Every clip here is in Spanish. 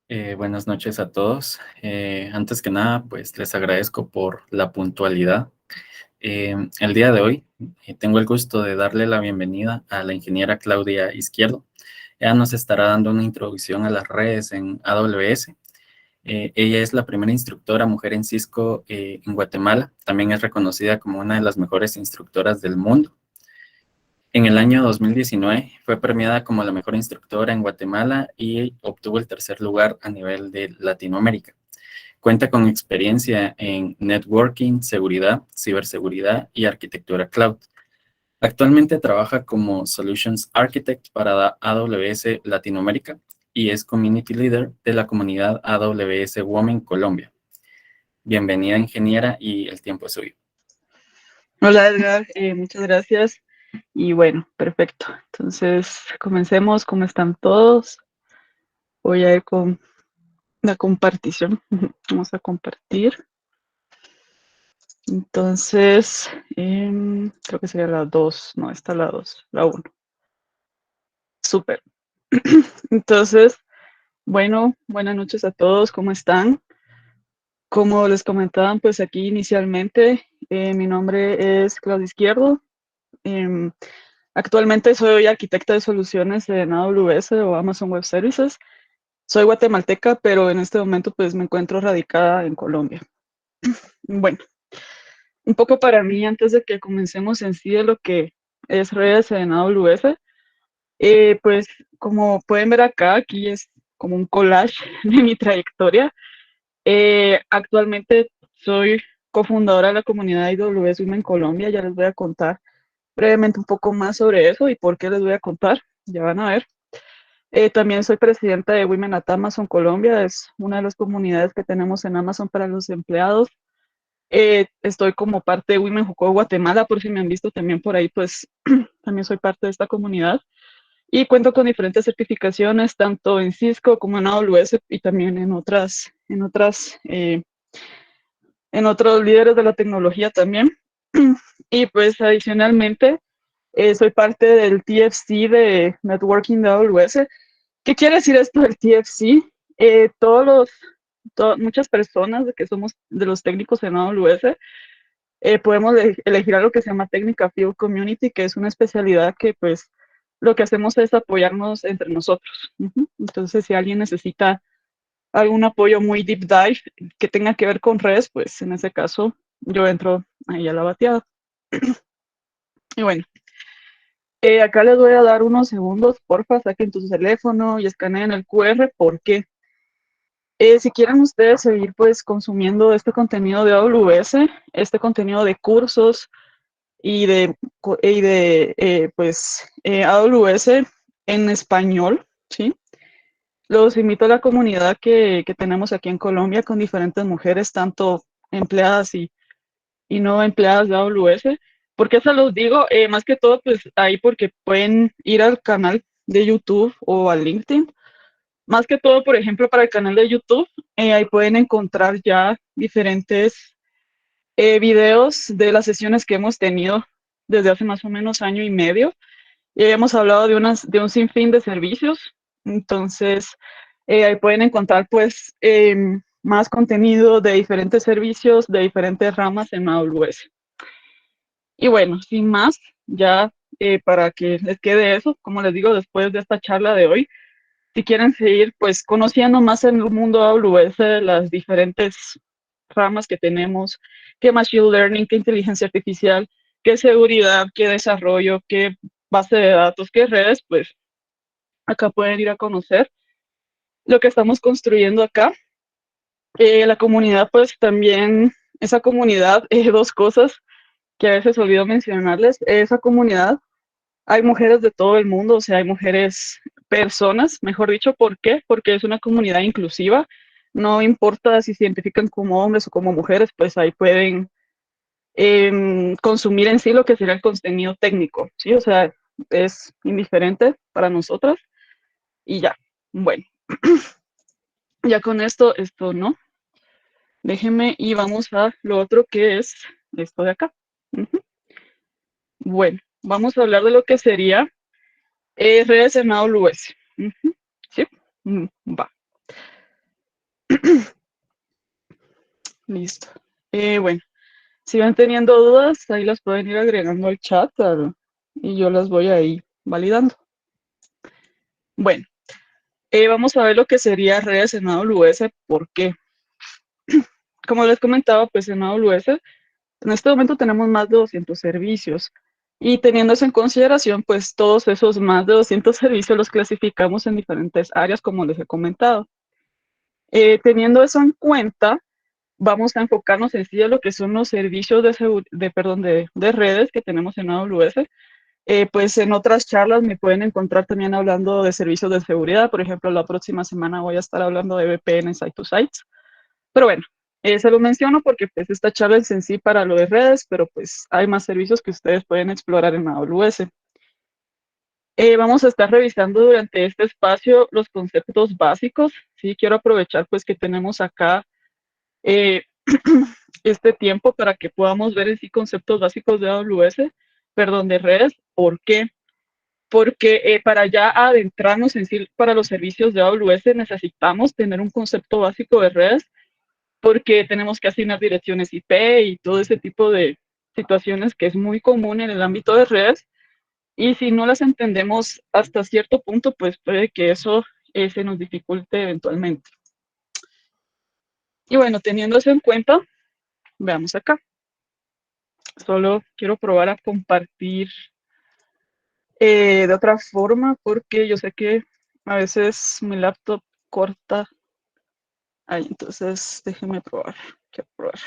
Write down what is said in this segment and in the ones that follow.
Buenas noches a todos. Antes que nada, pues les agradezco por la puntualidad. El día de hoy tengo el gusto de darle la bienvenida a la ingeniera Claudia Izquierdo. Ella nos estará dando una introducción a las redes en AWS. Ella es la primera instructora mujer en Cisco en Guatemala. También es reconocida como una de las mejores instructoras del mundo. En el año 2019 fue premiada como la mejor instructora en Guatemala y obtuvo el tercer lugar a nivel de Latinoamérica. Cuenta con experiencia en networking, seguridad, ciberseguridad y arquitectura cloud. Actualmente trabaja como Solutions Architect para AWS Latinoamérica y es Community Leader de la comunidad AWS Women Colombia. Bienvenida, ingeniera, y el tiempo es suyo. Hola Edgar, muchas gracias. Y bueno, perfecto. Entonces, comencemos. ¿Cómo están todos? Voy a ir con la compartición. Vamos a compartir. Entonces, creo que sería la 2. No, está la 2, la 1. Súper. Entonces, bueno, buenas noches a todos. ¿Cómo están? Como les comentaban, pues aquí inicialmente, mi nombre es Claudia Izquierdo. Em, Actualmente soy arquitecta de soluciones en AWS o Amazon Web Services. Soy guatemalteca, pero en este momento pues me encuentro radicada en Colombia. Bueno, un poco para mí, antes de que comencemos en sí de lo que es redes en AWS, pues como pueden ver acá, aquí es como un collage de mi trayectoria. Actualmente soy cofundadora de la comunidad AWS Women Colombia. Ya les voy a contar brevemente un poco más sobre eso y por qué les voy a contar. Ya van a ver. También soy presidenta de Women at Amazon Colombia, es una de las comunidades que tenemos en Amazon para los empleados. Estoy como parte de Women Juco Guatemala, por si me han visto también por ahí, pues también soy parte de esta comunidad. Y cuento con diferentes certificaciones, tanto en Cisco como en AWS y también en otros líderes de la tecnología también. Y pues adicionalmente, soy parte del TFC de Networking de AWS. ¿Qué quiere decir esto del TFC? Todos los, muchas personas de que somos de los técnicos en AWS, podemos elegir algo que se llama Técnica Field Community, que es una especialidad que pues lo que hacemos es apoyarnos entre nosotros. Entonces, si alguien necesita algún apoyo muy deep dive que tenga que ver con redes, pues en ese caso yo entro ahí a la bateada. Y bueno, acá les voy a dar unos segundos, porfa, saquen tu teléfono y escaneen el QR. ¿Por qué? Si quieren ustedes seguir pues consumiendo este contenido de AWS, este contenido de cursos y de AWS en español, ¿sí? Los invito a la comunidad que tenemos aquí en Colombia con diferentes mujeres, tanto empleadas y no empleadas de AWS. ¿Por qué se los digo? Más que todo, pues ahí porque pueden ir al canal de YouTube o al LinkedIn. Más que todo, por ejemplo, para el canal de YouTube, ahí pueden encontrar ya diferentes videos de las sesiones que hemos tenido desde hace más o menos año y medio. Y hemos hablado de un sinfín de servicios. Entonces, ahí pueden encontrar pues más contenido de diferentes servicios, de diferentes ramas en AWS. Y bueno, sin más, ya para que les quede eso, como les digo, después de esta charla de hoy, si quieren seguir pues conociendo más en el mundo AWS, las diferentes ramas que tenemos, qué machine learning, qué inteligencia artificial, qué seguridad, qué desarrollo, qué base de datos, qué redes, pues acá pueden ir a conocer lo que estamos construyendo acá. La comunidad, pues también, esa comunidad, dos cosas que a veces olvido mencionarles, esa comunidad hay mujeres de todo el mundo, o sea, hay mujeres, personas, mejor dicho, ¿por qué? Porque es una comunidad inclusiva, no importa si se identifican como hombres o como mujeres, pues ahí pueden consumir en sí lo que sería el contenido técnico, ¿sí? O sea, es indiferente para nosotras y ya, bueno, ya con esto no, déjenme y vamos a lo otro que es esto de acá. Bueno, vamos a hablar de lo que sería redes en AWS. ¿Sí? Va. Listo. Bueno, si van teniendo dudas, ahí las pueden ir agregando al chat y yo las voy ahí validando. Bueno, vamos a ver lo que sería redes en AWS. ¿Por qué? Como les comentaba, pues en AWS en este momento tenemos más de 200 servicios y teniendo eso en consideración, pues todos esos más de 200 servicios los clasificamos en diferentes áreas, como les he comentado. Teniendo eso en cuenta, vamos a enfocarnos en sí a lo que son los servicios de redes que tenemos en AWS. Pues en otras charlas me pueden encontrar también hablando de servicios de seguridad. Por ejemplo, la próxima semana voy a estar hablando de VPN Site-to-Sites. Pero bueno, se lo menciono porque pues esta charla es en sí para lo de redes, pero pues hay más servicios que ustedes pueden explorar en AWS. Vamos a estar revisando durante este espacio los conceptos básicos. Sí, quiero aprovechar pues que tenemos acá eh, este tiempo para que podamos ver en sí conceptos básicos de AWS, perdón, de redes. ¿Por qué? Porque para ya adentrarnos en sí para los servicios de AWS necesitamos tener un concepto básico de redes porque tenemos que asignar direcciones IP y todo ese tipo de situaciones que es muy común en el ámbito de redes. Y si no las entendemos hasta cierto punto, pues puede que eso se nos dificulte eventualmente. Y bueno, teniendo eso en cuenta, veamos acá. Solo quiero probar a compartir de otra forma porque yo sé que a veces mi laptop corta. Ahí, entonces déjenme probar. Quiero probar.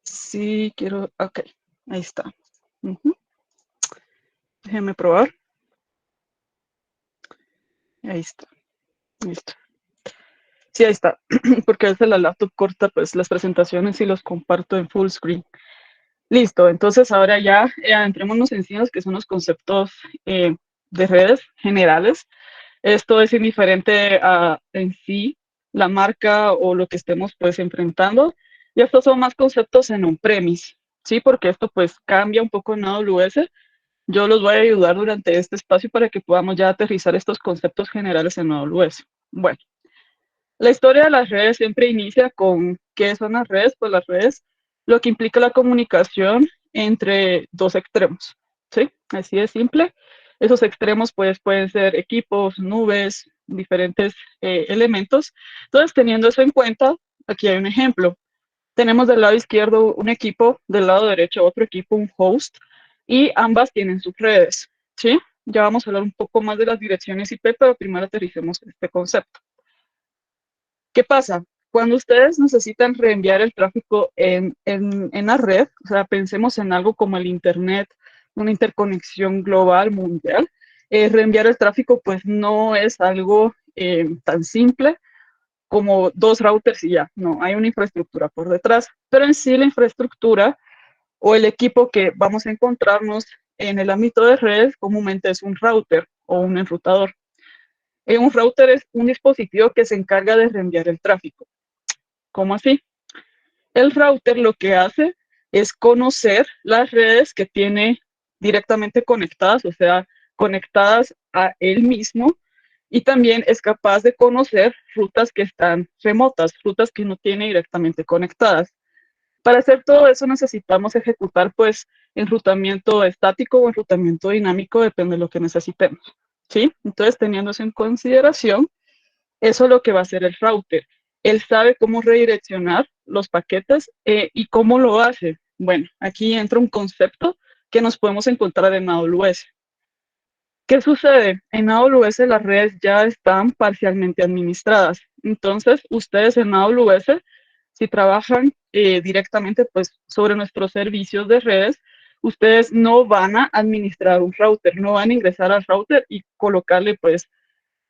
Sí, quiero. Ok, ahí está. Déjenme probar. Ahí está. Listo. Sí, ahí está. Porque a veces la laptop corta pues las presentaciones y los comparto en full screen. Listo, entonces ahora ya entrémonos en sí en los que son los conceptos de redes generales. Esto es indiferente a en sí la marca o lo que estemos pues enfrentando. Y estos son más conceptos en on-premise, ¿sí? Porque esto pues cambia un poco en AWS. Yo los voy a ayudar durante este espacio para que podamos ya aterrizar estos conceptos generales en AWS. Bueno, la historia de las redes siempre inicia con qué son las redes. Pues las redes, lo que implica la comunicación entre dos extremos, ¿sí? Así de simple. Esos extremos pues pueden ser equipos, nubes, diferentes elementos. Entonces, teniendo eso en cuenta, aquí hay un ejemplo. Tenemos del lado izquierdo un equipo, del lado derecho otro equipo, un host, y ambas tienen sus redes, ¿sí? Ya vamos a hablar un poco más de las direcciones IP, pero primero aterricemos este concepto. ¿Qué pasa? Cuando ustedes necesitan reenviar el tráfico en la red, o sea, pensemos en algo como el Internet, una interconexión global, mundial, reenviar el tráfico pues no es algo tan simple como dos routers y ya, no, hay una infraestructura por detrás, pero en sí la infraestructura o el equipo que vamos a encontrarnos en el ámbito de redes comúnmente es un router o un enrutador. Un router es un dispositivo que se encarga de reenviar el tráfico. ¿Cómo así? El router lo que hace es conocer las redes que tiene directamente conectadas, o sea, conectadas a él mismo, y también es capaz de conocer rutas que están remotas, rutas que no tiene directamente conectadas. Para hacer todo eso necesitamos ejecutar pues enrutamiento estático o enrutamiento dinámico, depende de lo que necesitemos, ¿sí? Entonces, teniendo eso en consideración, eso es lo que va a hacer el router. Él sabe cómo redireccionar los paquetes y cómo lo hace. Bueno, aquí entra un concepto que nos podemos encontrar en AWS. ¿Qué sucede? En AWS las redes ya están parcialmente administradas. Entonces, ustedes en AWS, si trabajan directamente pues, sobre nuestros servicios de redes, ustedes no van a administrar un router, no van a ingresar al router y colocarle pues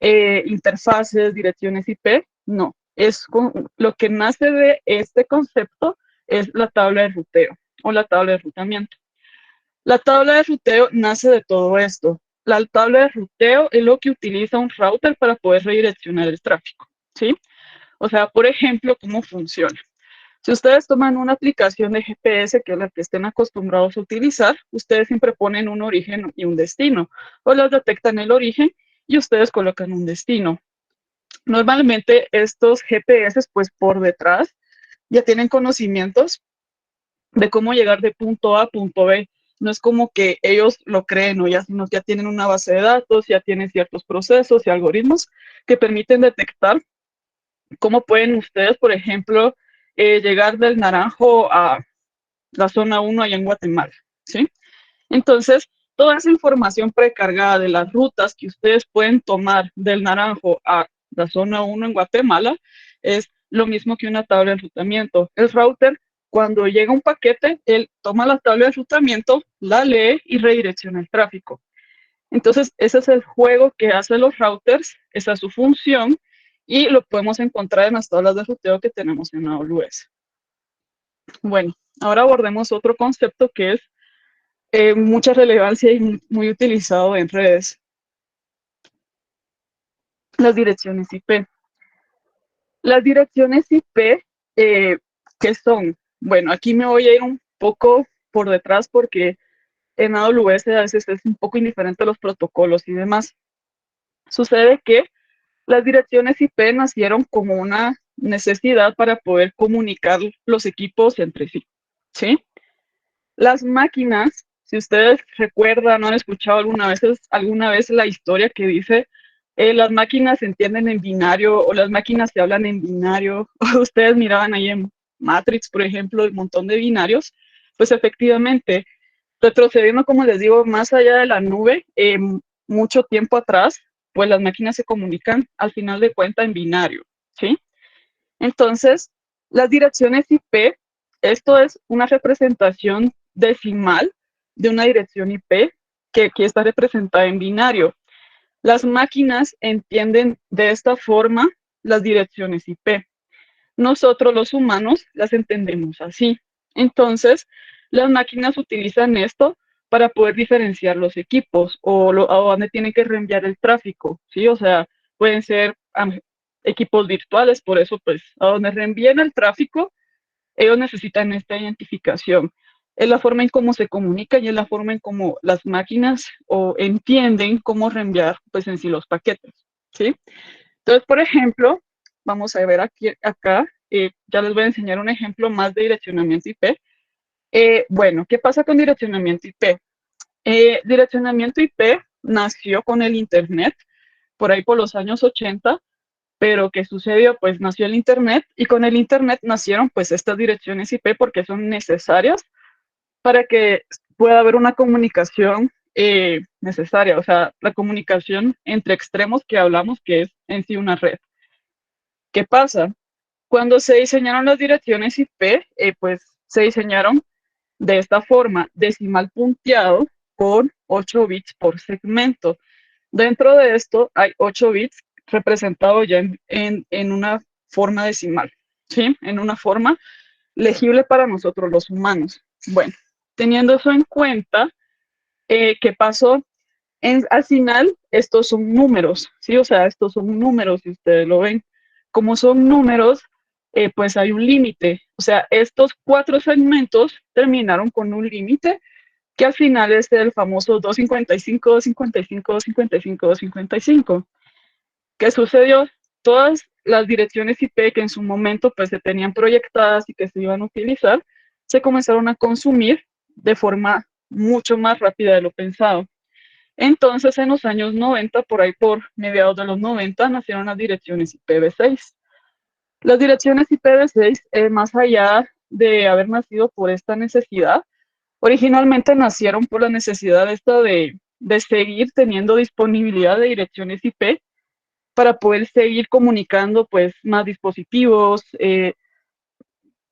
interfaces, direcciones IP, no. Lo que nace de este concepto es la tabla de ruteo o la tabla de rutamiento. La tabla de ruteo nace de todo esto. La tabla de ruteo es lo que utiliza un router para poder redireccionar el tráfico, ¿sí? O sea, por ejemplo, ¿cómo funciona? Si ustedes toman una aplicación de GPS, que es la que estén acostumbrados a utilizar, ustedes siempre ponen un origen y un destino, o las detectan el origen y ustedes colocan un destino. Normalmente estos GPS, pues por detrás, ya tienen conocimientos de cómo llegar de punto A a punto B. No es como que ellos lo creen o ya, sino ya tienen una base de datos, ya tienen ciertos procesos y algoritmos que permiten detectar cómo pueden ustedes, por ejemplo, llegar del Naranjo a la zona 1 allá en Guatemala, ¿sí? Entonces, toda esa información precargada de las rutas que ustedes pueden tomar del Naranjo a la zona 1 en Guatemala es lo mismo que una tabla de enrutamiento. El router, cuando llega un paquete, él toma la tabla de enrutamiento, la lee y redirecciona el tráfico. Entonces, ese es el juego que hacen los routers, esa es su función y lo podemos encontrar en las tablas de ruteo que tenemos en AWS. Bueno, ahora abordemos otro concepto que es mucha relevancia y muy utilizado en redes, las direcciones IP. Las direcciones IP, ¿qué son? Bueno, aquí me voy a ir un poco por detrás porque en AWS a veces es un poco indiferente a los protocolos y demás. Sucede que las direcciones IP nacieron como una necesidad para poder comunicar los equipos entre sí, ¿sí? Las máquinas, si ustedes recuerdan o han escuchado alguna vez la historia que dice las máquinas se entienden en binario o las máquinas se hablan en binario, o ustedes miraban ahí en Matrix, por ejemplo, un montón de binarios, pues efectivamente, retrocediendo, como les digo, más allá de la nube, mucho tiempo atrás, pues las máquinas se comunican al final de cuenta en binario, ¿sí? Entonces, las direcciones IP, esto es una representación decimal de una dirección IP que aquí está representada en binario. Las máquinas entienden de esta forma las direcciones IP. Nosotros los humanos las entendemos así. Entonces, las máquinas utilizan esto para poder diferenciar los equipos o dónde tienen que reenviar el tráfico, ¿sí? O sea, pueden ser equipos virtuales, por eso, pues, a donde reenvíen el tráfico, ellos necesitan esta identificación. Es la forma en cómo se comunica y es la forma en cómo las máquinas o entienden cómo reenviar, pues, en sí los paquetes, ¿sí? Entonces, por ejemplo, vamos a ver aquí, acá, ya les voy a enseñar un ejemplo más de direccionamiento IP. Bueno, ¿qué pasa con direccionamiento IP? Direccionamiento IP nació con el Internet, por ahí por los años 80, pero ¿qué sucedió? Pues nació el Internet y con el Internet nacieron pues estas direcciones IP porque son necesarias para que pueda haber una comunicación necesaria, o sea, la comunicación entre extremos que hablamos, que es en sí una red. ¿Qué pasa? Cuando se diseñaron las direcciones IP, pues se diseñaron de esta forma, decimal punteado con 8 bits por segmento. Dentro de esto hay 8 bits representados ya en una forma decimal, ¿sí? En una forma legible para nosotros los humanos. Bueno, teniendo eso en cuenta, ¿qué pasó? Al final, estos son números, ¿sí? O sea, estos son números, si ustedes lo ven. Como son números, pues hay un límite. O sea, estos 4 segmentos terminaron con un límite que al final es el famoso 255, 255, 255, 255. ¿Qué sucedió? Todas las direcciones IP que en su momento pues se tenían proyectadas y que se iban a utilizar, se comenzaron a consumir de forma mucho más rápida de lo pensado. Entonces, en los años 90, por ahí por mediados de los 90, nacieron las direcciones IPv6. Las direcciones IPv6, más allá de haber nacido por esta necesidad, originalmente nacieron por la necesidad esta de seguir teniendo disponibilidad de direcciones IP para poder seguir comunicando pues más dispositivos,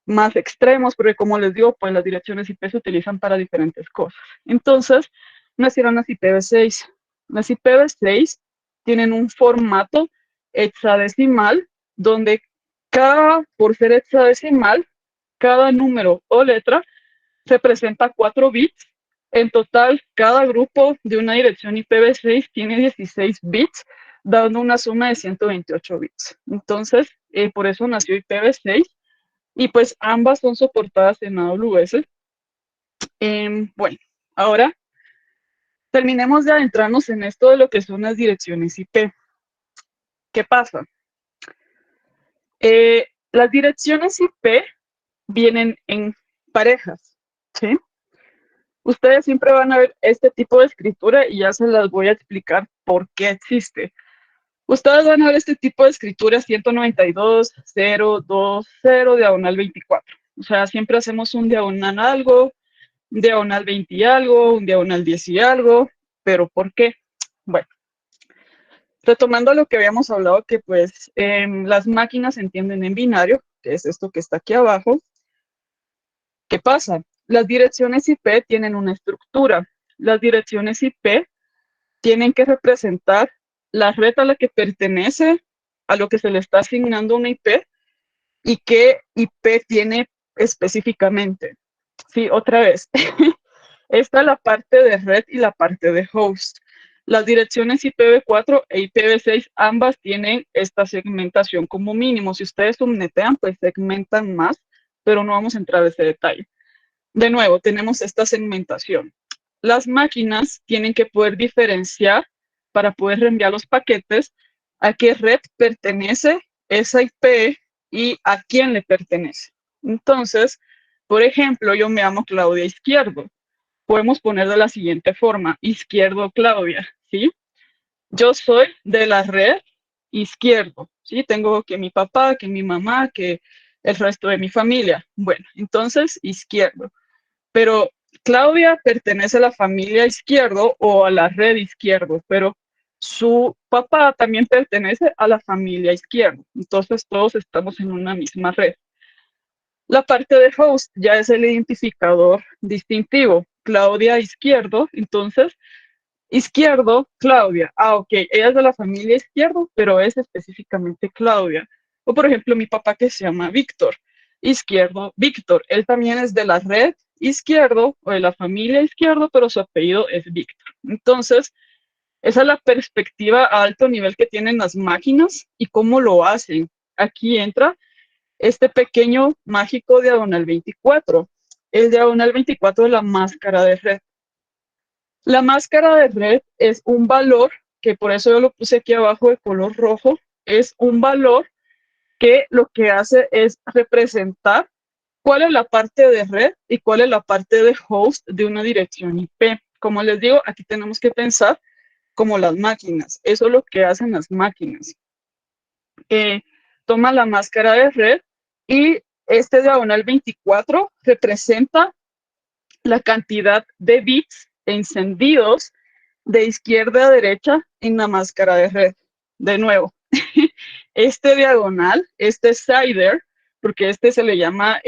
más extremos, porque como les digo, pues las direcciones IP se utilizan para diferentes cosas. Entonces, nacieron las IPv6. Las IPv6 tienen un formato hexadecimal donde por ser hexadecimal, cada número o letra representa 4 bits. En total, cada grupo de una dirección IPv6 tiene 16 bits, dando una suma de 128 bits. Entonces, por eso nació IPv6 y pues ambas son soportadas en AWS. Bueno, ahora terminemos de adentrarnos en esto de lo que son las direcciones IP. ¿Qué pasa? Las direcciones IP vienen en parejas, ¿sí? Ustedes siempre van a ver este tipo de escritura y ya se las voy a explicar por qué existe. Ustedes van a ver este tipo de escritura 192.0.2.0 diagonal 24. O sea, siempre hacemos un diagonal algo, un diagonal 20 y algo, un diagonal 10 y algo. ¿Pero por qué? Bueno, retomando lo que habíamos hablado, que pues las máquinas entienden en binario, que es esto que está aquí abajo. ¿Qué pasa? Las direcciones IP tienen una estructura. Las direcciones IP tienen que representar la red a la que pertenece, a lo que se le está asignando una IP y qué IP tiene específicamente. Sí, otra vez. Esta es la parte de red y la parte de host. Las direcciones IPv4 e IPv6 ambas tienen esta segmentación como mínimo. Si ustedes subnetean, pues segmentan más, pero no vamos a entrar en ese detalle. De nuevo, tenemos esta segmentación. Las máquinas tienen que poder diferenciar para poder reenviar los paquetes a qué red pertenece esa IP y a quién le pertenece. Entonces, por ejemplo, yo me llamo Claudia Izquierdo. Podemos poner de la siguiente forma, Izquierdo Claudia, ¿sí? Yo soy de la red Izquierdo, ¿sí? Tengo que mi papá, que mi mamá, que el resto de mi familia. Bueno, entonces, Izquierdo. Pero Claudia pertenece a la familia Izquierdo o a la red Izquierdo, pero su papá también pertenece a la familia Izquierdo. Entonces todos estamos en una misma red. La parte de host ya es el identificador distintivo. Claudia Izquierdo, entonces Izquierdo, Claudia. Ah, ok, ella es de la familia Izquierdo, pero es específicamente Claudia. O por ejemplo, mi papá que se llama Víctor. Izquierdo, Víctor. Él también es de la red Izquierdo o de la familia Izquierdo, pero su apellido es Víctor. Entonces, esa es la perspectiva a alto nivel que tienen las máquinas y cómo lo hacen. Aquí entra este pequeño mágico diagonal 24. El diagonal 24 es la máscara de red. La máscara de red es un valor, que por eso yo lo puse aquí abajo de color rojo, es un valor que lo que hace es representar cuál es la parte de red y cuál es la parte de host de una dirección IP. Como les digo, aquí tenemos que pensar como las máquinas. Eso es lo que hacen las máquinas. Toma la máscara de red y este diagonal 24 representa la cantidad de bits encendidos de izquierda a derecha en la máscara de red. De nuevo, este diagonal, este CIDR, porque este se le llama,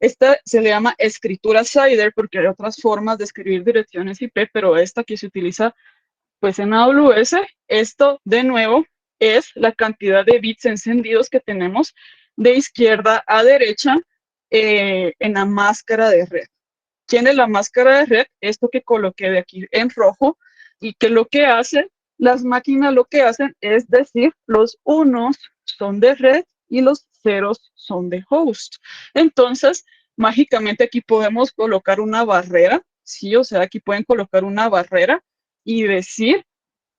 esta se le llama escritura CIDR porque hay otras formas de escribir direcciones IP, pero esta que se utiliza pues en AWS, esto de nuevo es la cantidad de bits encendidos que tenemos de izquierda a derecha en la máscara de red. ¿Quién es la máscara de red? Esto que coloqué de aquí en rojo y que lo que hace, las máquinas lo que hacen es decir, los unos son de red y los ceros son de host. Entonces, mágicamente aquí podemos colocar una barrera, sí, o sea, aquí pueden colocar una barrera y decir,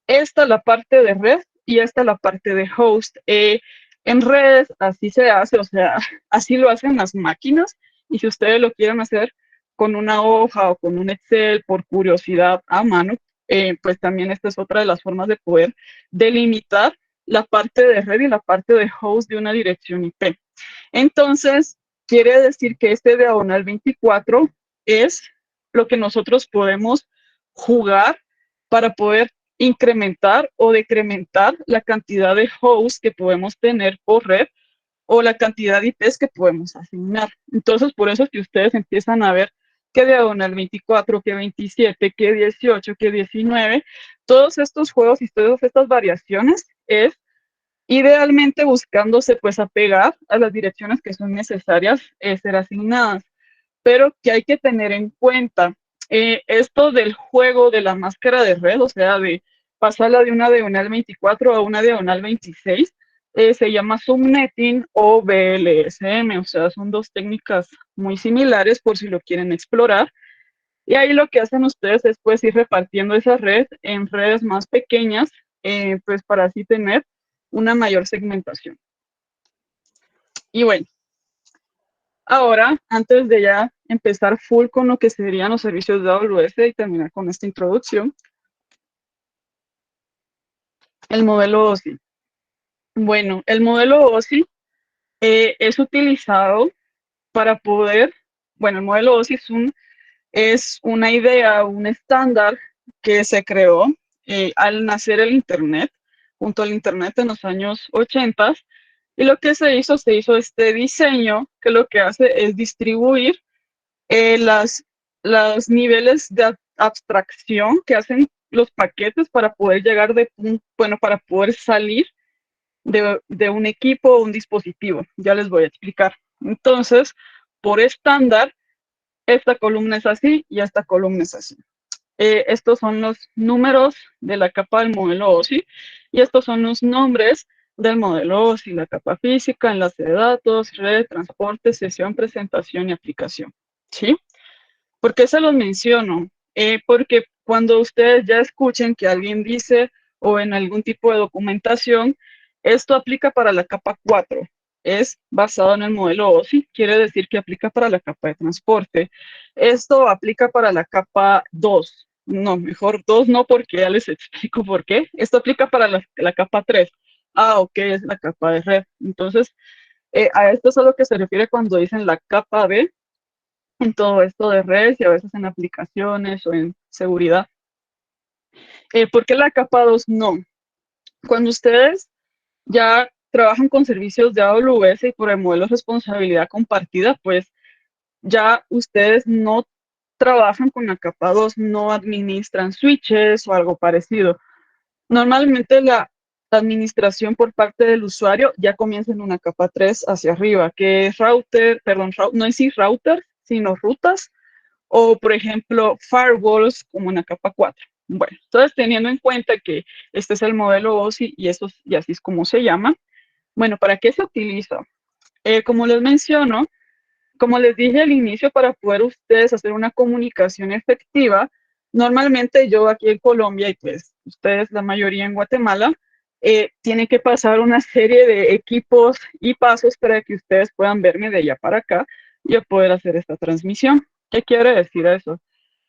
esta es la parte de red y esta es la parte de host. En redes así se hace, o sea, así lo hacen las máquinas y si ustedes lo quieren hacer con una hoja o con un Excel por curiosidad a mano, pues también esta es otra de las formas de poder delimitar la parte de red y la parte de host de una dirección IP. Entonces, quiere decir que este diagonal 24 es lo que nosotros podemos jugar para poder incrementar o decrementar la cantidad de hosts que podemos tener por red o la cantidad de IPs que podemos asignar. Entonces, por eso es que ustedes empiezan a ver que diagonal 24, que 27, que 18, que 19, todos estos juegos y todas estas variaciones es idealmente buscándose pues apegar a las direcciones que son necesarias ser asignadas, pero que hay que tener en cuenta esto del juego de la máscara de red, o sea, de pasarla de una diagonal 24 a una diagonal 26, se llama subnetting o BLSM, o sea, son dos técnicas muy similares por si lo quieren explorar. Y ahí lo que hacen ustedes es pues ir repartiendo esa red en redes más pequeñas, pues para así tener una mayor segmentación. Y bueno, ahora, antes de ya empezar full con lo que serían los servicios de AWS y terminar con esta introducción, el modelo OSI. Bueno, el modelo OSI es utilizado para poder, bueno, el modelo OSI es una idea, un estándar que se creó al nacer el Internet, junto al Internet en los años 80. Y lo que se hizo este diseño que lo que hace es distribuir eh, las, los niveles de abstracción que hacen los paquetes para poder llegar bueno, para poder salir de un equipo o un dispositivo. Ya les voy a explicar. Entonces, por estándar, esta columna es así y esta columna es así. Estos son los números de la capa del modelo OSI y estos son los nombres del modelo OSI, la capa física, enlace de datos, red, transporte, sesión, presentación y aplicación. ¿Sí? ¿Por qué se los menciono? Porque cuando ustedes ya escuchen que alguien dice o en algún tipo de documentación, esto aplica para la capa 4, es basado en el modelo OSI, quiere decir que aplica para la capa de transporte. Esto aplica para la capa 2. No, mejor 2 no, porque ya les explico por qué. Esto aplica para la capa 3. Ah, ok, es la capa de red. Entonces, a esto es a lo que se refiere cuando dicen la capa B en todo esto de redes y a veces en aplicaciones o en seguridad. ¿Por qué la capa 2 no? Cuando ustedes ya trabajan con servicios de AWS y por el modelo de responsabilidad compartida, pues ya ustedes no trabajan con la capa 2, no administran switches o algo parecido. Normalmente la administración por parte del usuario ya comienza en una capa 3 hacia arriba, que es router, perdón, no es si router, sino rutas o, por ejemplo, firewalls como en la capa 4. Bueno, entonces teniendo en cuenta que este es el modelo OSI y así es como se llama, bueno, ¿para qué se utiliza? Como les menciono, como les dije al inicio, para poder ustedes hacer una comunicación efectiva, normalmente yo aquí en Colombia y pues ustedes la mayoría en Guatemala, tienen que pasar una serie de equipos y pasos para que ustedes puedan verme de allá para acá y yo poder hacer esta transmisión. ¿Qué quiere decir eso?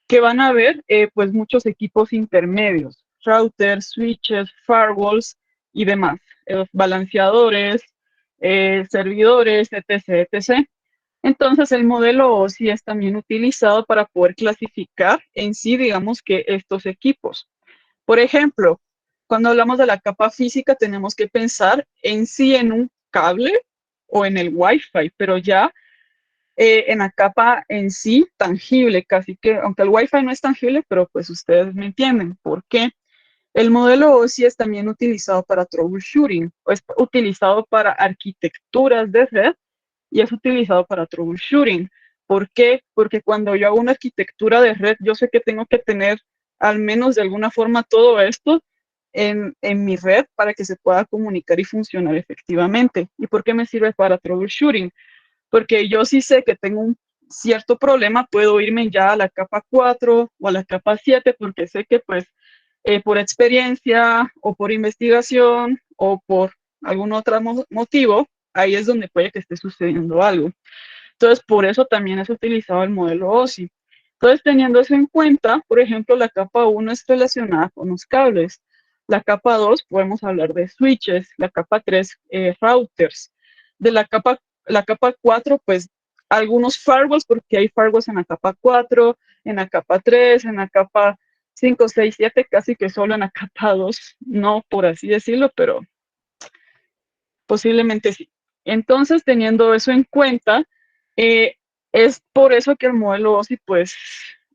Que van a ver pues muchos equipos intermedios, routers, switches, firewalls y demás, balanceadores, servidores, etc., etc. Entonces, el modelo OSI es también utilizado para poder clasificar en sí, digamos que estos equipos. Por ejemplo, cuando hablamos de la capa física, tenemos que pensar en sí en un cable o en el Wi-Fi, pero ya en la capa en sí tangible, casi que, aunque el Wi-Fi no es tangible, pero pues ustedes me entienden. ¿Por qué? El modelo OSI es también utilizado para troubleshooting, o es utilizado para arquitecturas de red y es utilizado para troubleshooting. ¿Por qué? Porque cuando yo hago una arquitectura de red, yo sé que tengo que tener al menos de alguna forma todo esto en mi red para que se pueda comunicar y funcionar efectivamente. ¿Y por qué me sirve para troubleshooting? Porque yo sí sé que tengo un cierto problema, puedo irme ya a la capa 4 o a la capa 7 porque sé que pues por experiencia o por investigación o por algún otro motivo, ahí es donde puede que esté sucediendo algo. Entonces, por eso también es utilizado el modelo OSI. Entonces, teniendo eso en cuenta, por ejemplo, la capa 1 es relacionada con los cables. La capa 2 podemos hablar de switches, la capa 3 routers. De la capa 4 pues algunos firewalls, porque hay firewalls en la capa 4, en la capa 3, en la capa 5, 6, 7, casi que solo en la capa 2, no por así decirlo, pero posiblemente sí. Entonces, teniendo eso en cuenta, eh, es por eso que el modelo OSI pues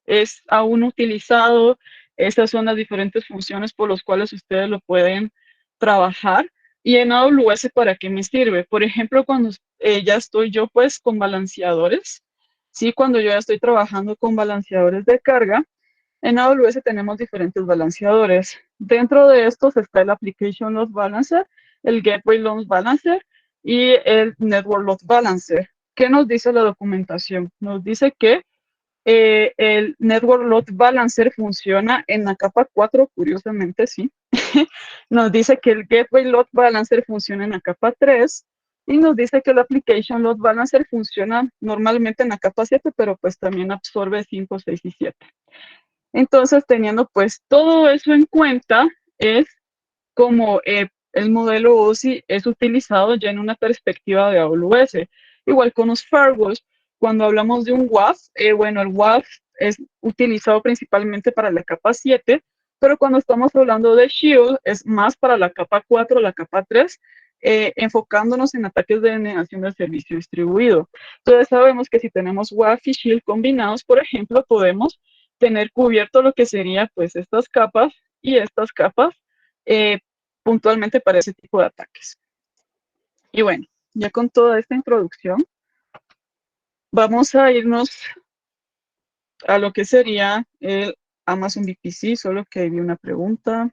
es aún utilizado. Estas son las diferentes funciones por las cuales ustedes lo pueden trabajar. Y en AWS, ¿para qué me sirve? Por ejemplo, cuando ya estoy yo pues con balanceadores, sí, cuando yo ya estoy trabajando con balanceadores de carga, en AWS tenemos diferentes balanceadores. Dentro de estos está el Application Load Balancer, el Gateway Load Balancer y el Network Load Balancer. ¿Qué nos dice la documentación? Nos dice que el Network Load Balancer funciona en la capa 4, curiosamente sí. Nos dice que el Gateway Load Balancer funciona en la capa 3 y nos dice que el Application Load Balancer funciona normalmente en la capa 7, pero pues también absorbe 5, 6 y 7. Entonces, teniendo pues todo eso en cuenta, es como el modelo OSI es utilizado ya en una perspectiva de AWS. Igual con los firewalls, cuando hablamos de un WAF, bueno, el WAF es utilizado principalmente para la capa 7, pero cuando estamos hablando de Shield es más para la capa 4, la capa 3, enfocándonos en ataques de denegación del servicio distribuido. Entonces sabemos que si tenemos WAF y Shield combinados, por ejemplo, podemos tener cubierto lo que sería pues estas capas y estas capas eh, puntualmente para ese tipo de ataques. Y bueno, ya con toda esta introducción, vamos a irnos a lo que sería el Amazon VPC, solo que vi una pregunta.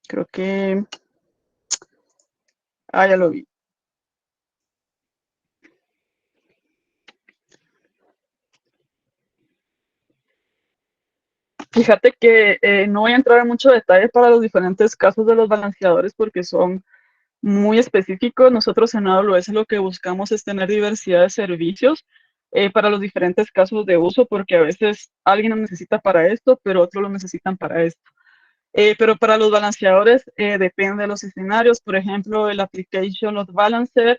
Creo que... ya lo vi. Fíjate que no voy a entrar en mucho detalle para los diferentes casos de los balanceadores porque son muy específicos. Nosotros en AWS lo que buscamos es tener diversidad de servicios para los diferentes casos de uso, porque a veces alguien lo necesita para esto, pero otros lo necesitan para esto. Pero para los balanceadores depende de los escenarios. Por ejemplo, el Application Load Balancer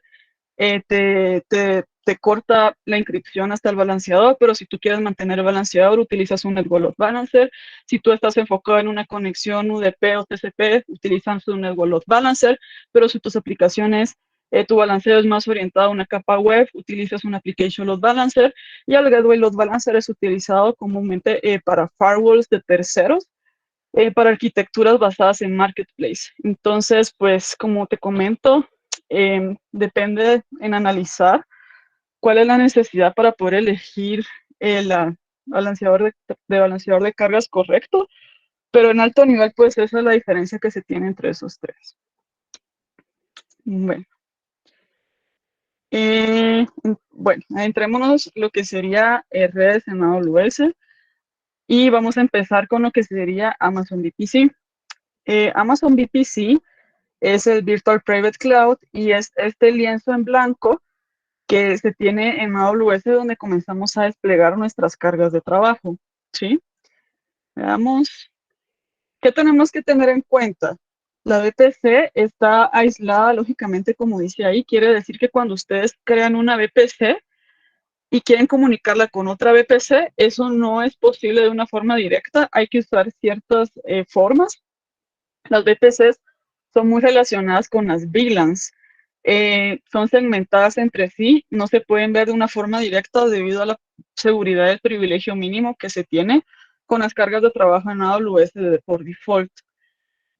te corta la inscripción hasta el balanceador, pero si tú quieres mantener el balanceador, utilizas un Network Load Balancer. Si tú estás enfocado en una conexión UDP o TCP, utilizas un Network Load Balancer, pero si tus aplicaciones, tu balanceo es más orientado a una capa web, utilizas un Application Load Balancer, y el Gateway Load Balancer es utilizado comúnmente para firewalls de terceros, para arquitecturas basadas en Marketplace. Entonces, pues como te comento, depende en analizar cuál es la necesidad para poder elegir el balanceador de cargas correcto, pero en alto nivel, pues esa es la diferencia que se tiene entre esos tres. Bueno, bueno, entrémonos lo que sería redes en AWS y vamos a empezar con lo que sería Amazon VPC. Amazon VPC es el Virtual Private Cloud y es este lienzo en blanco que se tiene en AWS donde comenzamos a desplegar nuestras cargas de trabajo, ¿sí? Veamos, ¿qué tenemos que tener en cuenta? La VPC está aislada, lógicamente, como dice ahí, quiere decir que cuando ustedes crean una VPC y quieren comunicarla con otra VPC, eso no es posible de una forma directa, hay que usar ciertas formas. Las VPCs son muy relacionadas con las VLANs. Son segmentadas entre sí, no se pueden ver de una forma directa debido a la seguridad del privilegio mínimo que se tiene con las cargas de trabajo en AWS por default.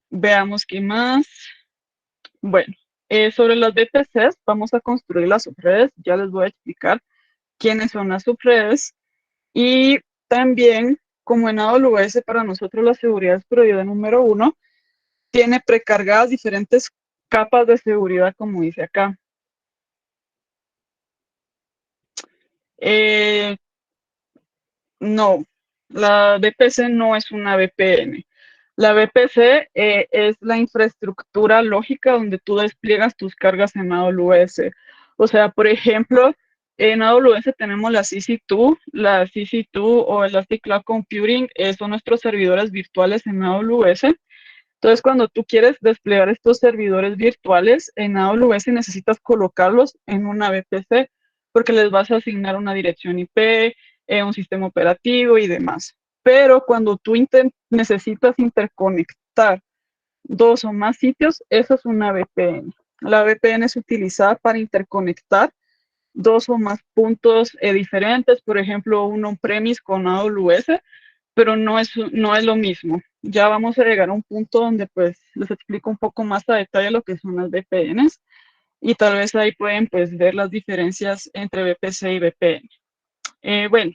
Veamos qué más. Bueno, sobre las VPCs vamos a construir las subredes. Ya les voy a explicar quiénes son las subredes. Y también, como en AWS, para nosotros la seguridad es prioridad número uno, tiene precargadas diferentes capas de seguridad, como dice acá. Eh, no, la VPC no es una VPN. La VPC es la infraestructura lógica donde tú despliegas tus cargas en AWS. O sea, por ejemplo, en AWS tenemos la CC2 o Elastic Cloud Computing, son nuestros servidores virtuales en AWS. Entonces, cuando tú quieres desplegar estos servidores virtuales en AWS, necesitas colocarlos en una VPC porque les vas a asignar una dirección IP, un sistema operativo y demás. Pero cuando tú necesitas interconectar dos o más sitios, eso es una VPN. La VPN es utilizada para interconectar dos o más puntos diferentes, por ejemplo, un on-premise con AWS, pero no es lo mismo. Ya vamos a llegar a un punto donde pues les explico un poco más a detalle lo que son las VPNs y tal vez ahí pueden pues ver las diferencias entre VPC y VPN. Bueno,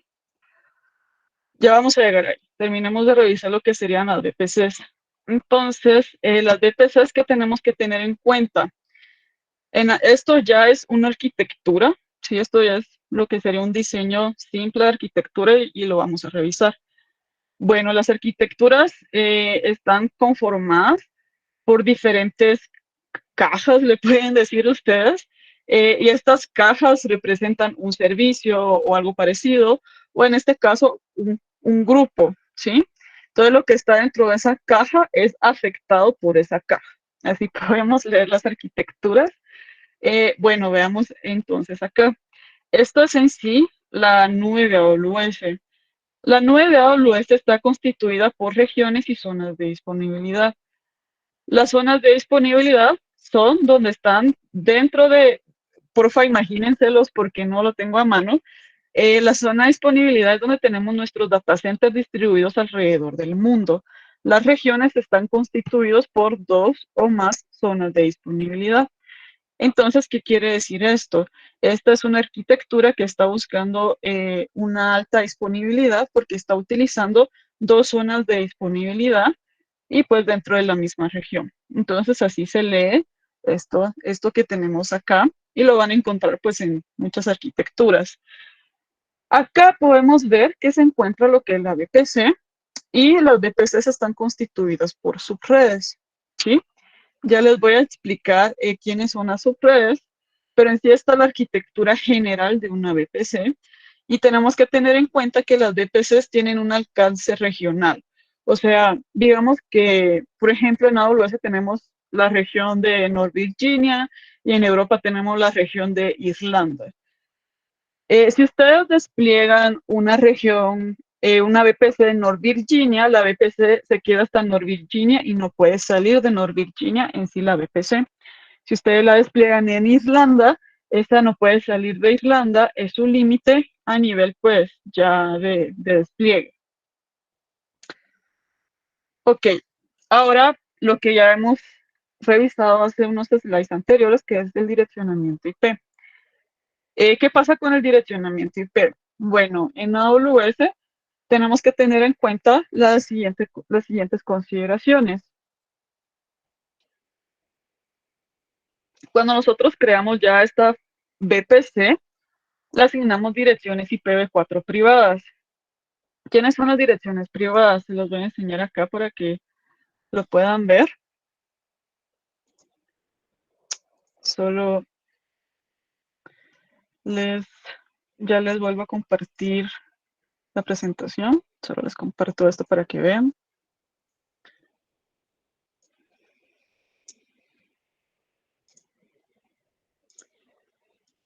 ya vamos a llegar ahí. Terminemos de revisar lo que serían las VPCs. Entonces, las VPCs que tenemos que tener en cuenta. Esto ya es una arquitectura, ¿sí? Esto ya es lo que sería un diseño simple de arquitectura y lo vamos a revisar. Bueno, las arquitecturas están conformadas por diferentes cajas, le pueden decir ustedes, y estas cajas representan un servicio o algo parecido, o en este caso un grupo, ¿sí? Todo lo que está dentro de esa caja es afectado por esa caja. Así podemos leer las arquitecturas. Bueno, veamos entonces acá. Esto es en sí la nube de AWS. La nube de AWS está constituida por regiones y zonas de disponibilidad. Las zonas de disponibilidad son donde están dentro de, porfa, imagínenselos porque no lo tengo a mano. La zona de disponibilidad es donde tenemos nuestros data centers distribuidos alrededor del mundo. Las regiones están constituidos por dos o más zonas de disponibilidad. Entonces, ¿qué quiere decir esto? Esta es una arquitectura que está buscando una alta disponibilidad porque está utilizando dos zonas de disponibilidad y pues dentro de la misma región. Entonces, así se lee esto que tenemos acá y lo van a encontrar pues en muchas arquitecturas. Acá podemos ver que se encuentra lo que es la VPC y las VPCs están constituidas por subredes, ¿sí? Ya les voy a explicar quiénes son las subredes, pero en sí está la arquitectura general de una VPC y tenemos que tener en cuenta que las VPCs tienen un alcance regional. O sea, digamos que, por ejemplo, en AWS tenemos la región de North Virginia y en Europa tenemos la región de Irlanda. Si ustedes despliegan una región, una VPC de North Virginia, la VPC se queda hasta North Virginia y no puede salir de North Virginia en sí la VPC. Si ustedes la despliegan en Irlanda, esta no puede salir de Irlanda, es su límite a nivel pues ya de despliegue. Ok, ahora lo que ya hemos revisado hace unos slides anteriores, que es el direccionamiento IP. ¿Qué pasa con el direccionamiento IP? Bueno, en AWS tenemos que tener en cuenta las siguientes consideraciones. Cuando nosotros creamos ya esta VPC, le asignamos direcciones IPv4 privadas. ¿Quiénes son las direcciones privadas? Se los voy a enseñar acá para que lo puedan ver. Solo ya les vuelvo a compartir la presentación. Solo les comparto esto para que vean.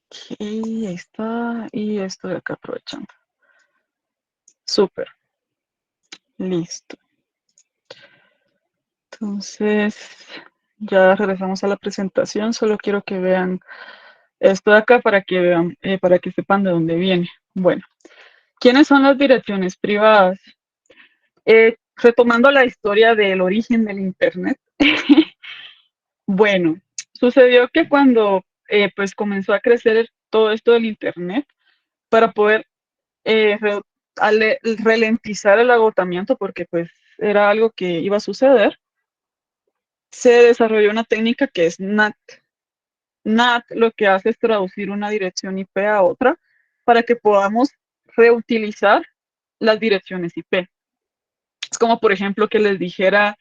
Ok, ahí está. Y esto de acá aprovechando. Súper. Listo. Entonces, ya regresamos a la presentación. Solo quiero que vean esto de acá para que vean, para que sepan de dónde viene. Bueno, ¿quiénes son las direcciones privadas? Retomando la historia del origen del Internet. Bueno, sucedió que cuando pues comenzó a crecer todo esto del Internet, para poder ralentizar el agotamiento, porque pues era algo que iba a suceder, se desarrolló una técnica que es NAT. NAT lo que hace es traducir una dirección IP a otra para que podamos reutilizar las direcciones IP. Es como, por ejemplo, que les dijera,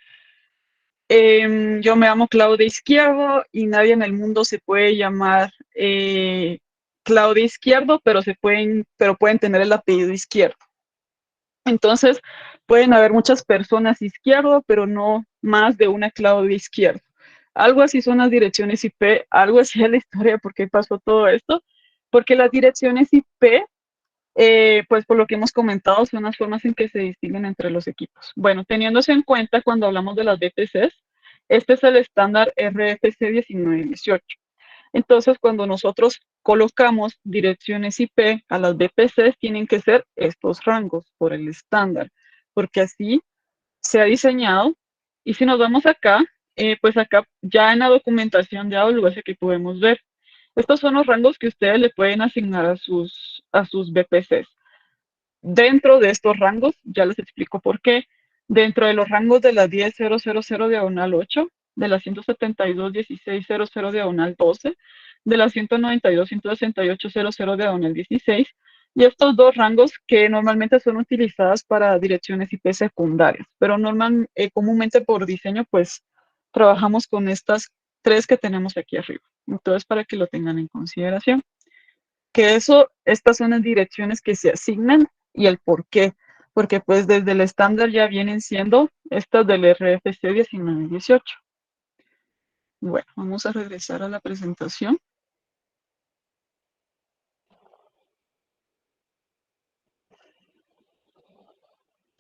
yo me llamo Claudia Izquierdo y nadie en el mundo se puede llamar Claudia Izquierdo, pero pueden tener el apellido Izquierdo. Entonces, pueden haber muchas personas izquierdo, pero no más de una Claudia Izquierdo. Algo así son las direcciones IP, algo así es la historia de por qué pasó todo esto, porque las direcciones IP, pues por lo que hemos comentado, son las formas en que se distinguen entre los equipos. Bueno, teniéndose en cuenta cuando hablamos de las VPCs, este es el estándar RFC 1918. Entonces, cuando nosotros colocamos direcciones IP a las VPCs, tienen que ser estos rangos por el estándar, porque así se ha diseñado. Y si nos vamos acá, pues acá ya en la documentación de AWS que podemos ver, estos son los rangos que ustedes le pueden asignar a sus VPCs. Dentro de estos rangos, ya les explico por qué, dentro de los rangos de la 10.000 diagonal 8, de la 172.16.00 diagonal 12, de la 192.168.00 diagonal 16, y estos dos rangos que normalmente son utilizadas para direcciones IP secundarias, pero comúnmente por diseño, pues trabajamos con estas 3 que tenemos aquí arriba. Entonces, para que lo tengan en consideración. Estas son las direcciones que se asignan y el por qué. Porque pues desde el estándar ya vienen siendo estas del RFC 1918. Bueno, vamos a regresar a la presentación.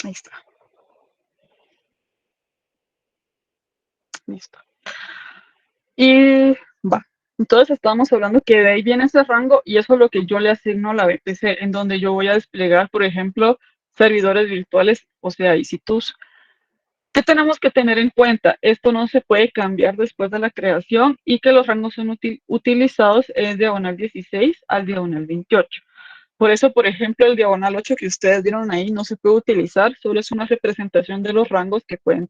Ahí está. Listo. Y va. Entonces estamos hablando que de ahí viene ese rango y eso es lo que yo le asigno a la VPC, en donde yo voy a desplegar, por ejemplo, servidores virtuales, o sea, EC2. ¿Qué tenemos que tener en cuenta? Esto no se puede cambiar después de la creación y que los rangos son utilizados en diagonal 16 al diagonal 28. Por eso, por ejemplo, el diagonal 8 que ustedes vieron ahí no se puede utilizar, solo es una representación de los rangos que pueden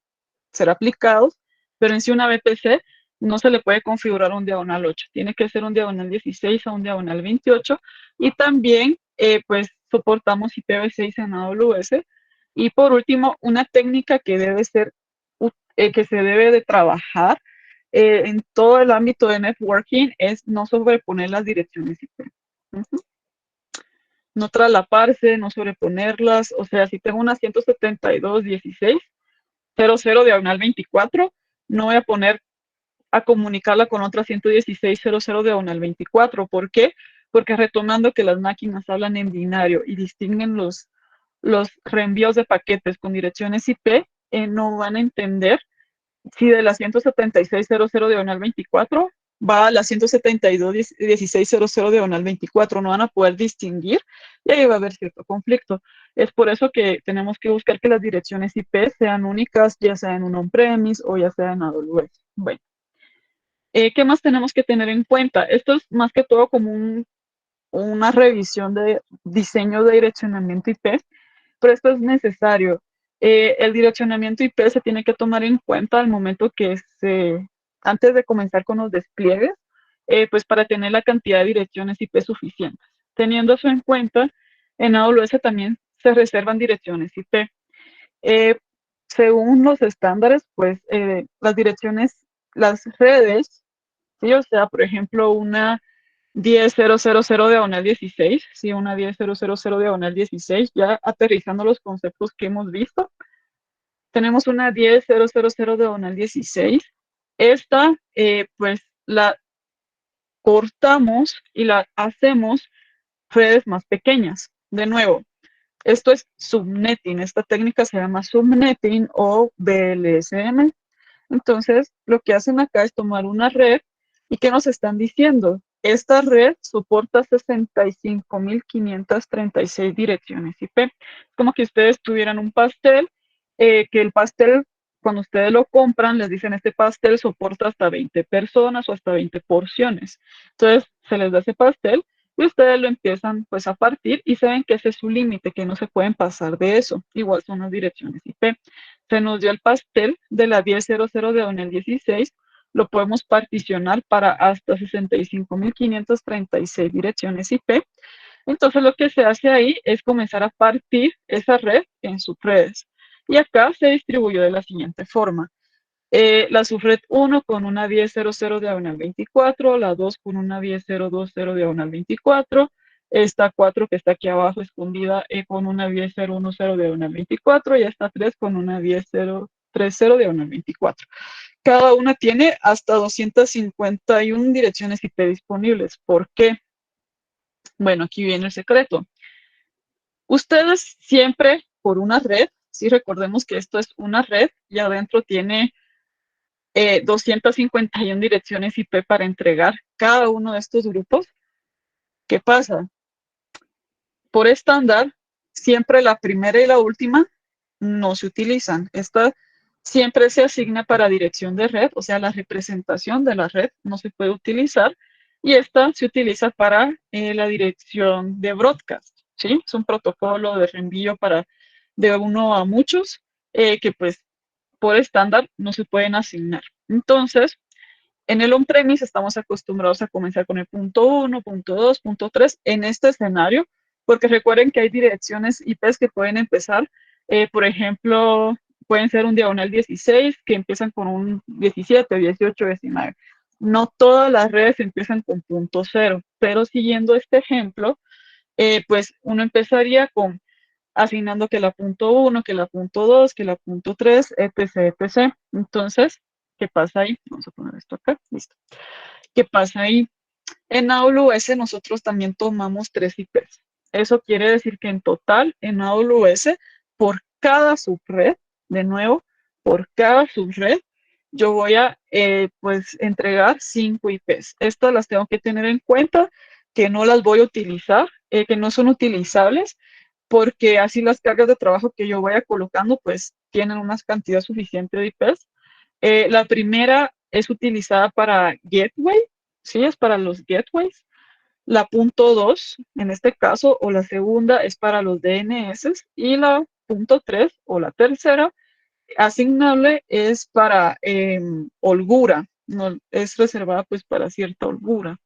ser aplicados, pero en sí una VPC no se le puede configurar un diagonal 8, tiene que ser un diagonal 16 a un diagonal 28 y también pues soportamos IPv6 en AWS. Y por último, una técnica que debe ser, que se debe de trabajar en todo el ámbito de networking es no sobreponer las direcciones IP. No traslaparse, no sobreponerlas, o sea, si tengo una 172.16.00 diagonal 24, no voy a poner a comunicarla con otra 116.00 diagonal 24. ¿Por qué? Porque retomando que las máquinas hablan en binario y distinguen los reenvíos de paquetes con direcciones IP, no van a entender si de la 176.00 diagonal 24 va a la 172.16.00 diagonal 24, no van a poder distinguir y ahí va a haber cierto conflicto. Es por eso que tenemos que buscar que las direcciones IP sean únicas, ya sea en un on-premise o ya sea en AWS. Bueno, ¿qué más tenemos que tener en cuenta? Esto es más que todo como una revisión de diseño de direccionamiento IP, pero esto es necesario. El direccionamiento IP se tiene que tomar en cuenta al momento antes de comenzar con los despliegues, pues para tener la cantidad de direcciones IP suficientes. Teniendo eso en cuenta, en AWS también se reservan direcciones IP. Según los estándares, pues las direcciones, las redes, ¿sí? O sea, por ejemplo, una 10.000 diagonal 16, sí, una 10.000 diagonal 16, ya aterrizando los conceptos que hemos visto. Tenemos una 10.000 diagonal 16. Esta, pues, la cortamos y la hacemos redes más pequeñas. De nuevo, esto es subnetting. Esta técnica se llama subnetting o BLSM. Entonces, lo que hacen acá es tomar una red y ¿qué nos están diciendo? Esta red soporta 65.536 direcciones IP. Es como que ustedes tuvieran un pastel, que el pastel, cuando ustedes lo compran, les dicen este pastel soporta hasta 20 personas o hasta 20 porciones. Entonces, se les da ese pastel y ustedes lo empiezan pues a partir y saben que ese es su límite, que no se pueden pasar de eso. Igual son las direcciones IP. Se nos dio el pastel de la 10.00 diagonal 16, lo podemos particionar para hasta 65.536 direcciones IP. Entonces lo que se hace ahí es comenzar a partir esa red en subredes. Y acá se distribuyó de la siguiente forma. La subred 1 con una 10.00 diagonal 24, la 2 con una 10.020 diagonal 24, esta 4 que está aquí abajo escondida con una 10.010 diagonal 24 y esta 3 con una 10.030 diagonal 24. Cada una tiene hasta 251 direcciones IP disponibles. ¿Por qué? Bueno, aquí viene el secreto. Ustedes siempre por una red, si recordemos que esto es una red y adentro tiene 251 direcciones IP para entregar cada uno de estos grupos. ¿Qué pasa? Por estándar, siempre la primera y la última no se utilizan. Esta siempre se asigna para dirección de red, o sea, la representación de la red no se puede utilizar y esta se utiliza para la dirección de broadcast, ¿sí? Es un protocolo de reenvío de uno a muchos que pues por estándar no se pueden asignar. Entonces, en el on-premise estamos acostumbrados a comenzar con el punto 1, punto 2, punto 3 en este escenario, porque recuerden que hay direcciones IPs que pueden empezar, por ejemplo, pueden ser un diagonal 16 que empiezan con un 17, 18, 19. No todas las redes empiezan con punto cero, pero siguiendo este ejemplo, pues uno empezaría con asignando que la punto uno, que la punto 2, que la punto 3, etc, etc. Entonces, ¿qué pasa ahí? Vamos a poner esto acá, listo. ¿Qué pasa ahí? En AWS nosotros también tomamos 3 IPs. Eso quiere decir que en total en AWS, por cada subred, de nuevo, por cada subred, yo voy a pues entregar 5 IPs. Estas las tengo que tener en cuenta, que no las voy a utilizar, que no son utilizables, porque así las cargas de trabajo que yo vaya colocando, pues tienen una cantidad suficiente de IPs. La primera es utilizada para gateway, sí, es para los gateways. La punto 2, en este caso, o la segunda es para los DNS y la punto 3 o la tercera asignable es para holgura, no, es reservada pues para cierta holgura.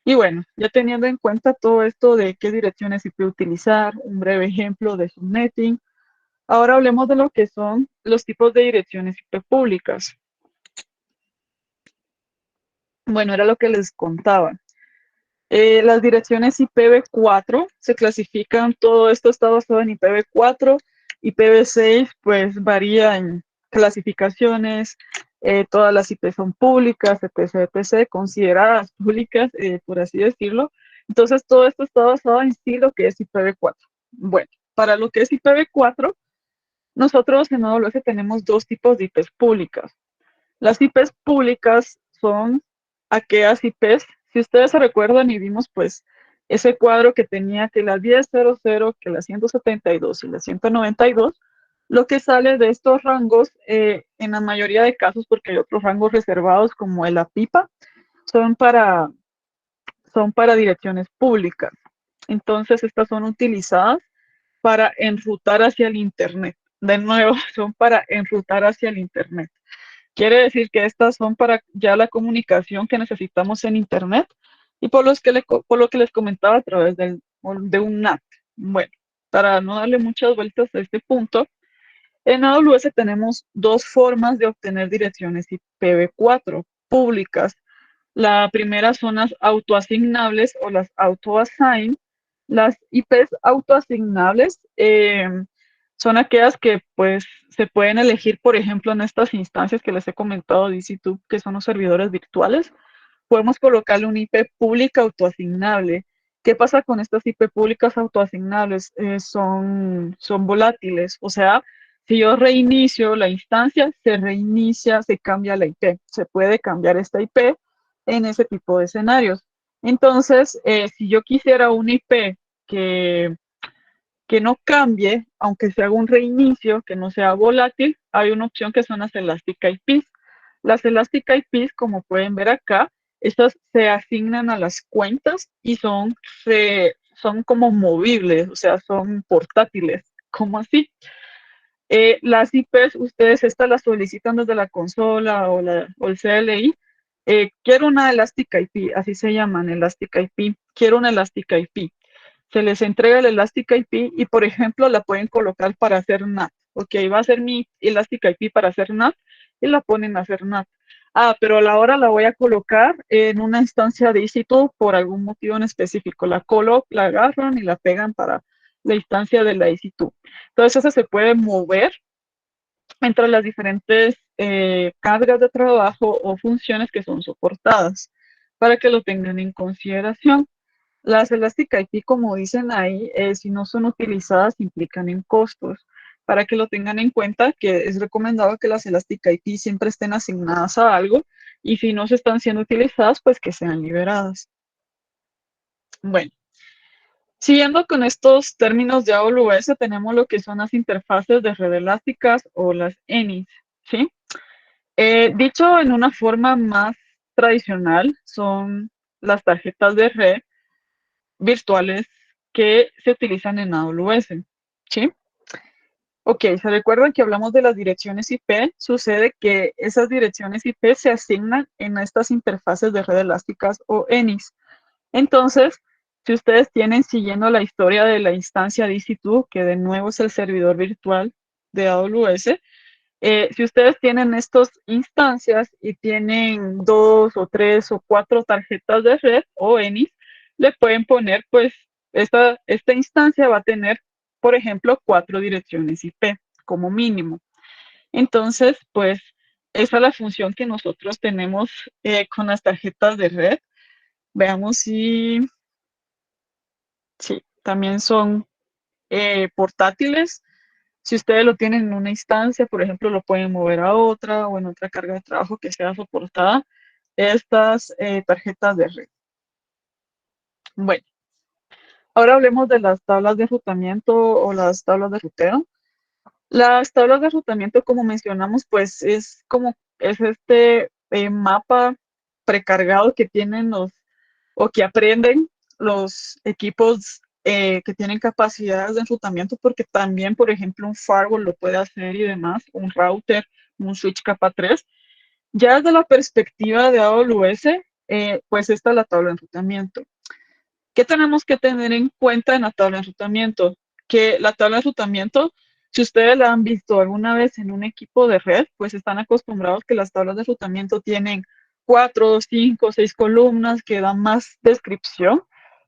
Y bueno, ya teniendo en cuenta todo esto de qué direcciones se puede utilizar, un breve ejemplo de subnetting, ahora hablemos de lo que son los tipos de direcciones IP públicas. Bueno, era lo que les contaba. Las direcciones IPv4 se clasifican, todo esto está basado en IPv4, IPv6 pues varía en clasificaciones, todas las IP son públicas, etc, etc, consideradas públicas, por así decirlo. Entonces todo esto está basado en sí lo que es IPv4. Bueno, para lo que es IPv4, nosotros en AWS tenemos dos tipos de IPs públicas. Las IPs públicas son aquellas IPs, si ustedes se recuerdan y vimos pues ese cuadro que tenía que la 10.00, que la 172 y la 192, lo que sale de estos rangos, en la mayoría de casos, porque hay otros rangos reservados como el APIPA, son para, son para direcciones públicas. Entonces, estas son utilizadas para enrutar hacia el Internet. De nuevo, son para enrutar hacia el Internet. Quiere decir que estas son para ya la comunicación que necesitamos en Internet y por lo que les comentaba a través de un NAT. Bueno, para no darle muchas vueltas a este punto, en AWS tenemos dos formas de obtener direcciones IPv4 públicas. La primera son las autoasignables o las auto-assign. Las IPs autoasignables son aquellas que pues se pueden elegir, por ejemplo, en estas instancias que les he comentado de EC2, que son los servidores virtuales. Podemos colocarle una IP pública autoasignable. ¿Qué pasa con estas IP públicas autoasignables? Son volátiles, o sea, si yo reinicio la instancia, se reinicia, se cambia la IP. Se puede cambiar esta IP en ese tipo de escenarios. Entonces, si yo quisiera un IP que, que no cambie, aunque se haga un reinicio, que no sea volátil, hay una opción que son las Elastic IPs. Las Elastic IPs, como pueden ver acá, estas se asignan a las cuentas y son como movibles, o sea, son portátiles. ¿Cómo así? Las IPs, ustedes estas las solicitan desde la consola o el CLI. Quiero una Elastic IP, así se llaman, Elastic IP. Quiero una Elastic IP. Se les entrega el Elastic IP y, por ejemplo, la pueden colocar para hacer NAT. Ok, va a ser mi Elastic IP para hacer NAT y la ponen a hacer NAT. Ah, pero a la hora la voy a colocar en una instancia de EC2 por algún motivo en específico. La agarran y la pegan para la instancia de la EC2. Entonces, eso se puede mover entre las diferentes cargas de trabajo o funciones que son soportadas para que lo tengan en consideración. Las Elastic IP, como dicen ahí, si no son utilizadas, implican en costos. Para que lo tengan en cuenta, que es recomendado que las Elastic IP siempre estén asignadas a algo y si no se están siendo utilizadas, pues que sean liberadas. Bueno, siguiendo con estos términos de AWS, tenemos lo que son las interfaces de red elásticas o las ENIs, ¿sí? Dicho en una forma más tradicional, son las tarjetas de red virtuales que se utilizan en AWS, ¿sí? Ok, se recuerdan que hablamos de las direcciones IP, sucede que esas direcciones IP se asignan en estas interfaces de red elásticas o ENIs. Entonces, si ustedes tienen siguiendo la historia de la instancia de EC2, que de nuevo es el servidor virtual de AWS, Si ustedes tienen estas instancias y tienen 2 o 3 o 4 tarjetas de red o ENIs, le pueden poner, pues, esta instancia va a tener, por ejemplo, 4 direcciones IP como mínimo. Entonces, pues, esa es la función que nosotros tenemos con las tarjetas de red. Veamos si, sí, también son portátiles. Si ustedes lo tienen en una instancia, por ejemplo, lo pueden mover a otra o en otra carga de trabajo que sea soportada estas tarjetas de red. Bueno, ahora hablemos de las tablas de enrutamiento o las tablas de ruteo. Las tablas de enrutamiento, como mencionamos, pues es este mapa precargado que tienen o que aprenden los equipos que tienen capacidades de enrutamiento, porque también, por ejemplo, un firewall lo puede hacer y demás, un router, un switch capa 3. Ya desde la perspectiva de AWS, pues esta es la tabla de enrutamiento. ¿Qué tenemos que tener en cuenta en la tabla de enrutamiento? Que la tabla de enrutamiento, si ustedes la han visto alguna vez en un equipo de red, pues están acostumbrados que las tablas de enrutamiento tienen 4, 5, 6 columnas que dan más descripción.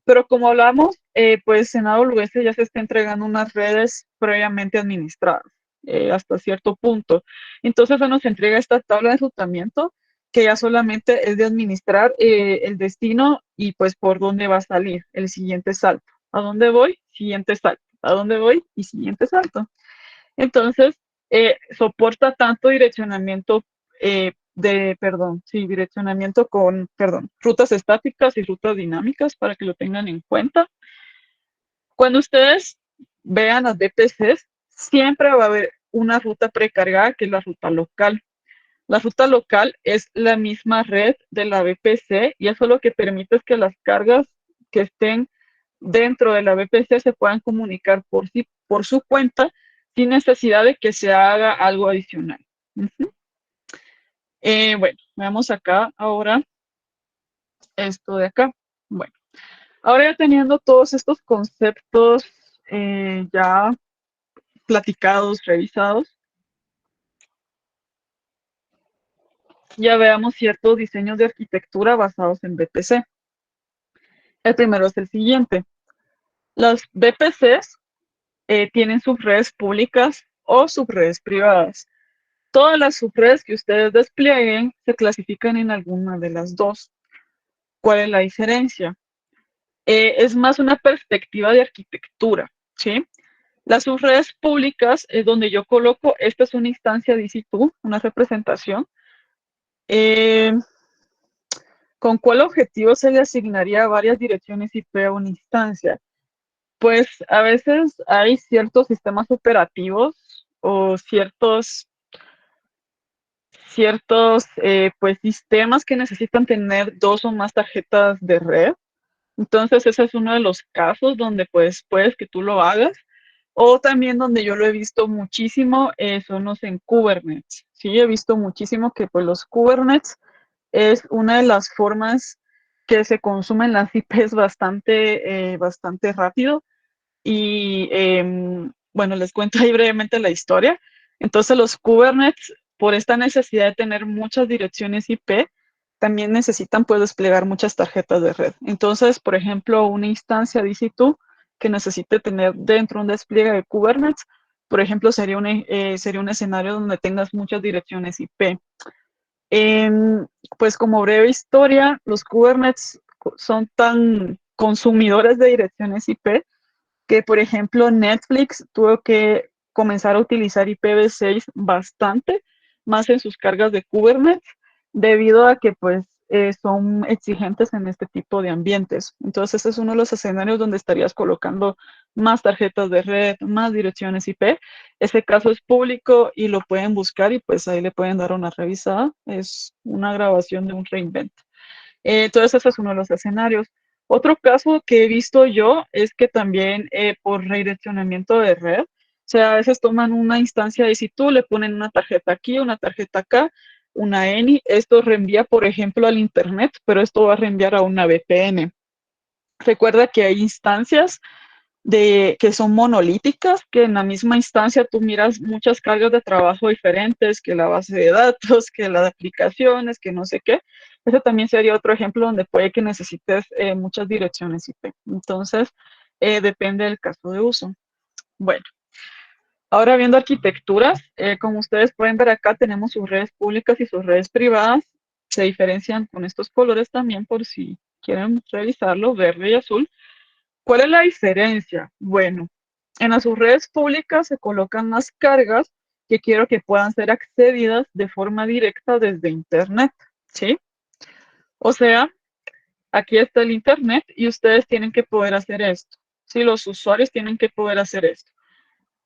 Pero como hablamos, pues en AWS ya se está entregando unas redes previamente administradas hasta cierto punto. Entonces se nos entrega esta tabla de enrutamiento que ya solamente es de administrar el destino y pues por dónde va a salir el siguiente salto. ¿A dónde voy? Siguiente salto. ¿A dónde voy? Y siguiente salto. Entonces, soporta tanto direccionamiento direccionamiento con, rutas estáticas y rutas dinámicas para que lo tengan en cuenta. Cuando ustedes vean las VPCs, siempre va a haber una ruta precargada que es la ruta local. La ruta local es la misma red de la VPC y eso lo que permite es que las cargas que estén dentro de la VPC se puedan comunicar por su cuenta sin necesidad de que se haga algo adicional. Bueno, veamos acá ahora esto de acá. Bueno, ahora ya teniendo todos estos conceptos ya platicados, revisados, ya veamos ciertos diseños de arquitectura basados en VPC. El primero es el siguiente. Las VPCs tienen subredes públicas o subredes privadas. Todas las subredes que ustedes desplieguen se clasifican en alguna de las dos. ¿Cuál es la diferencia? Es más una perspectiva de arquitectura, ¿sí? Las subredes públicas es donde yo coloco, esta es una instancia de EC2, una representación. ¿Con cuál objetivo se le asignaría varias direcciones IP a una instancia? Pues a veces hay ciertos sistemas operativos o ciertos pues sistemas que necesitan tener 2 o más tarjetas de red. Entonces ese es uno de los casos donde pues puedes que tú lo hagas. O también donde yo lo he visto muchísimo son los en Kubernetes. Sí, he visto muchísimo que pues los Kubernetes es una de las formas que se consumen las IPs bastante rápido. Y bueno, les cuento ahí brevemente la historia. Entonces los Kubernetes, por esta necesidad de tener muchas direcciones IP, también necesitan pues desplegar muchas tarjetas de red. Entonces, por ejemplo, una instancia de EC2 que necesite tener dentro un despliegue de Kubernetes, por ejemplo, sería un escenario donde tengas muchas direcciones IP. Pues como breve historia, los Kubernetes son tan consumidores de direcciones IP que, por ejemplo, Netflix tuvo que comenzar a utilizar IPv6 bastante, más en sus cargas de Kubernetes, debido a que pues son exigentes en este tipo de ambientes. Entonces, ese es uno de los escenarios donde estarías colocando más tarjetas de red, más direcciones IP. Ese caso es público y lo pueden buscar y pues ahí le pueden dar una revisada. Es una grabación de un reinvent. Entonces, ese es uno de los escenarios. Otro caso que he visto yo es que también por redireccionamiento de red, o sea, a veces toman una instancia de situ, le ponen una tarjeta aquí, una tarjeta acá, una ENI, esto reenvía, por ejemplo, al Internet, pero esto va a reenviar a una VPN. Recuerda que hay instancias que son monolíticas, que en la misma instancia tú miras muchas cargas de trabajo diferentes, que la base de datos, que las aplicaciones, que no sé qué. Ese también sería otro ejemplo donde puede que necesites muchas direcciones IP. Entonces, depende del caso de uso. Bueno, ahora viendo arquitecturas, como ustedes pueden ver acá, tenemos sus redes públicas y sus redes privadas. Se diferencian con estos colores también por si quieren revisarlo, verde y azul. ¿Cuál es la diferencia? Bueno, en las subredes públicas se colocan las cargas que quiero que puedan ser accedidas de forma directa desde Internet, ¿sí? O sea, aquí está el Internet y ustedes tienen que poder hacer esto, ¿sí? Los usuarios tienen que poder hacer esto.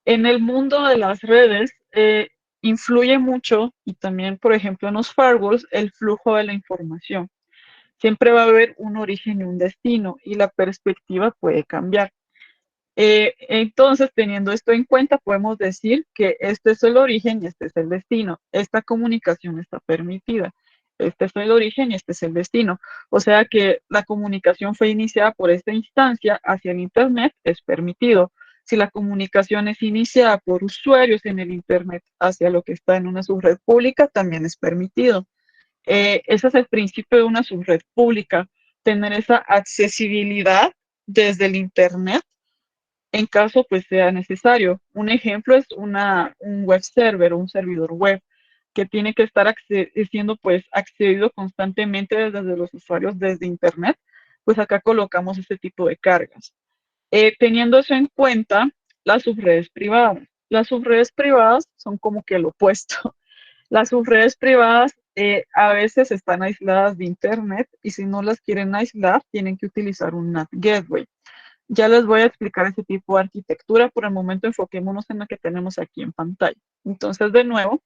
En el mundo de las redes influye mucho y también, por ejemplo, en los firewalls, el flujo de la información. Siempre va a haber un origen y un destino y la perspectiva puede cambiar. Entonces, teniendo esto en cuenta, podemos decir que este es el origen y este es el destino. Esta comunicación está permitida. Este es el origen y este es el destino. O sea que la comunicación fue iniciada por esta instancia hacia el Internet, es permitido. Si la comunicación es iniciada por usuarios en el Internet hacia lo que está en una subred pública, también es permitido. Ese es el principio de una subred pública, tener esa accesibilidad desde el Internet en caso pues sea necesario. Un ejemplo es un web server o un servidor web que tiene que estar siendo pues accedido constantemente desde los usuarios desde internet, pues acá colocamos este tipo de cargas. Teniendo eso en cuenta, las subredes privadas. Las subredes privadas son como que lo opuesto. Las subredes privadas a veces están aisladas de internet y si no las quieren aislar, tienen que utilizar un NAT gateway. Ya les voy a explicar ese tipo de arquitectura. Por el momento enfoquémonos en la que tenemos aquí en pantalla. Entonces, de nuevo,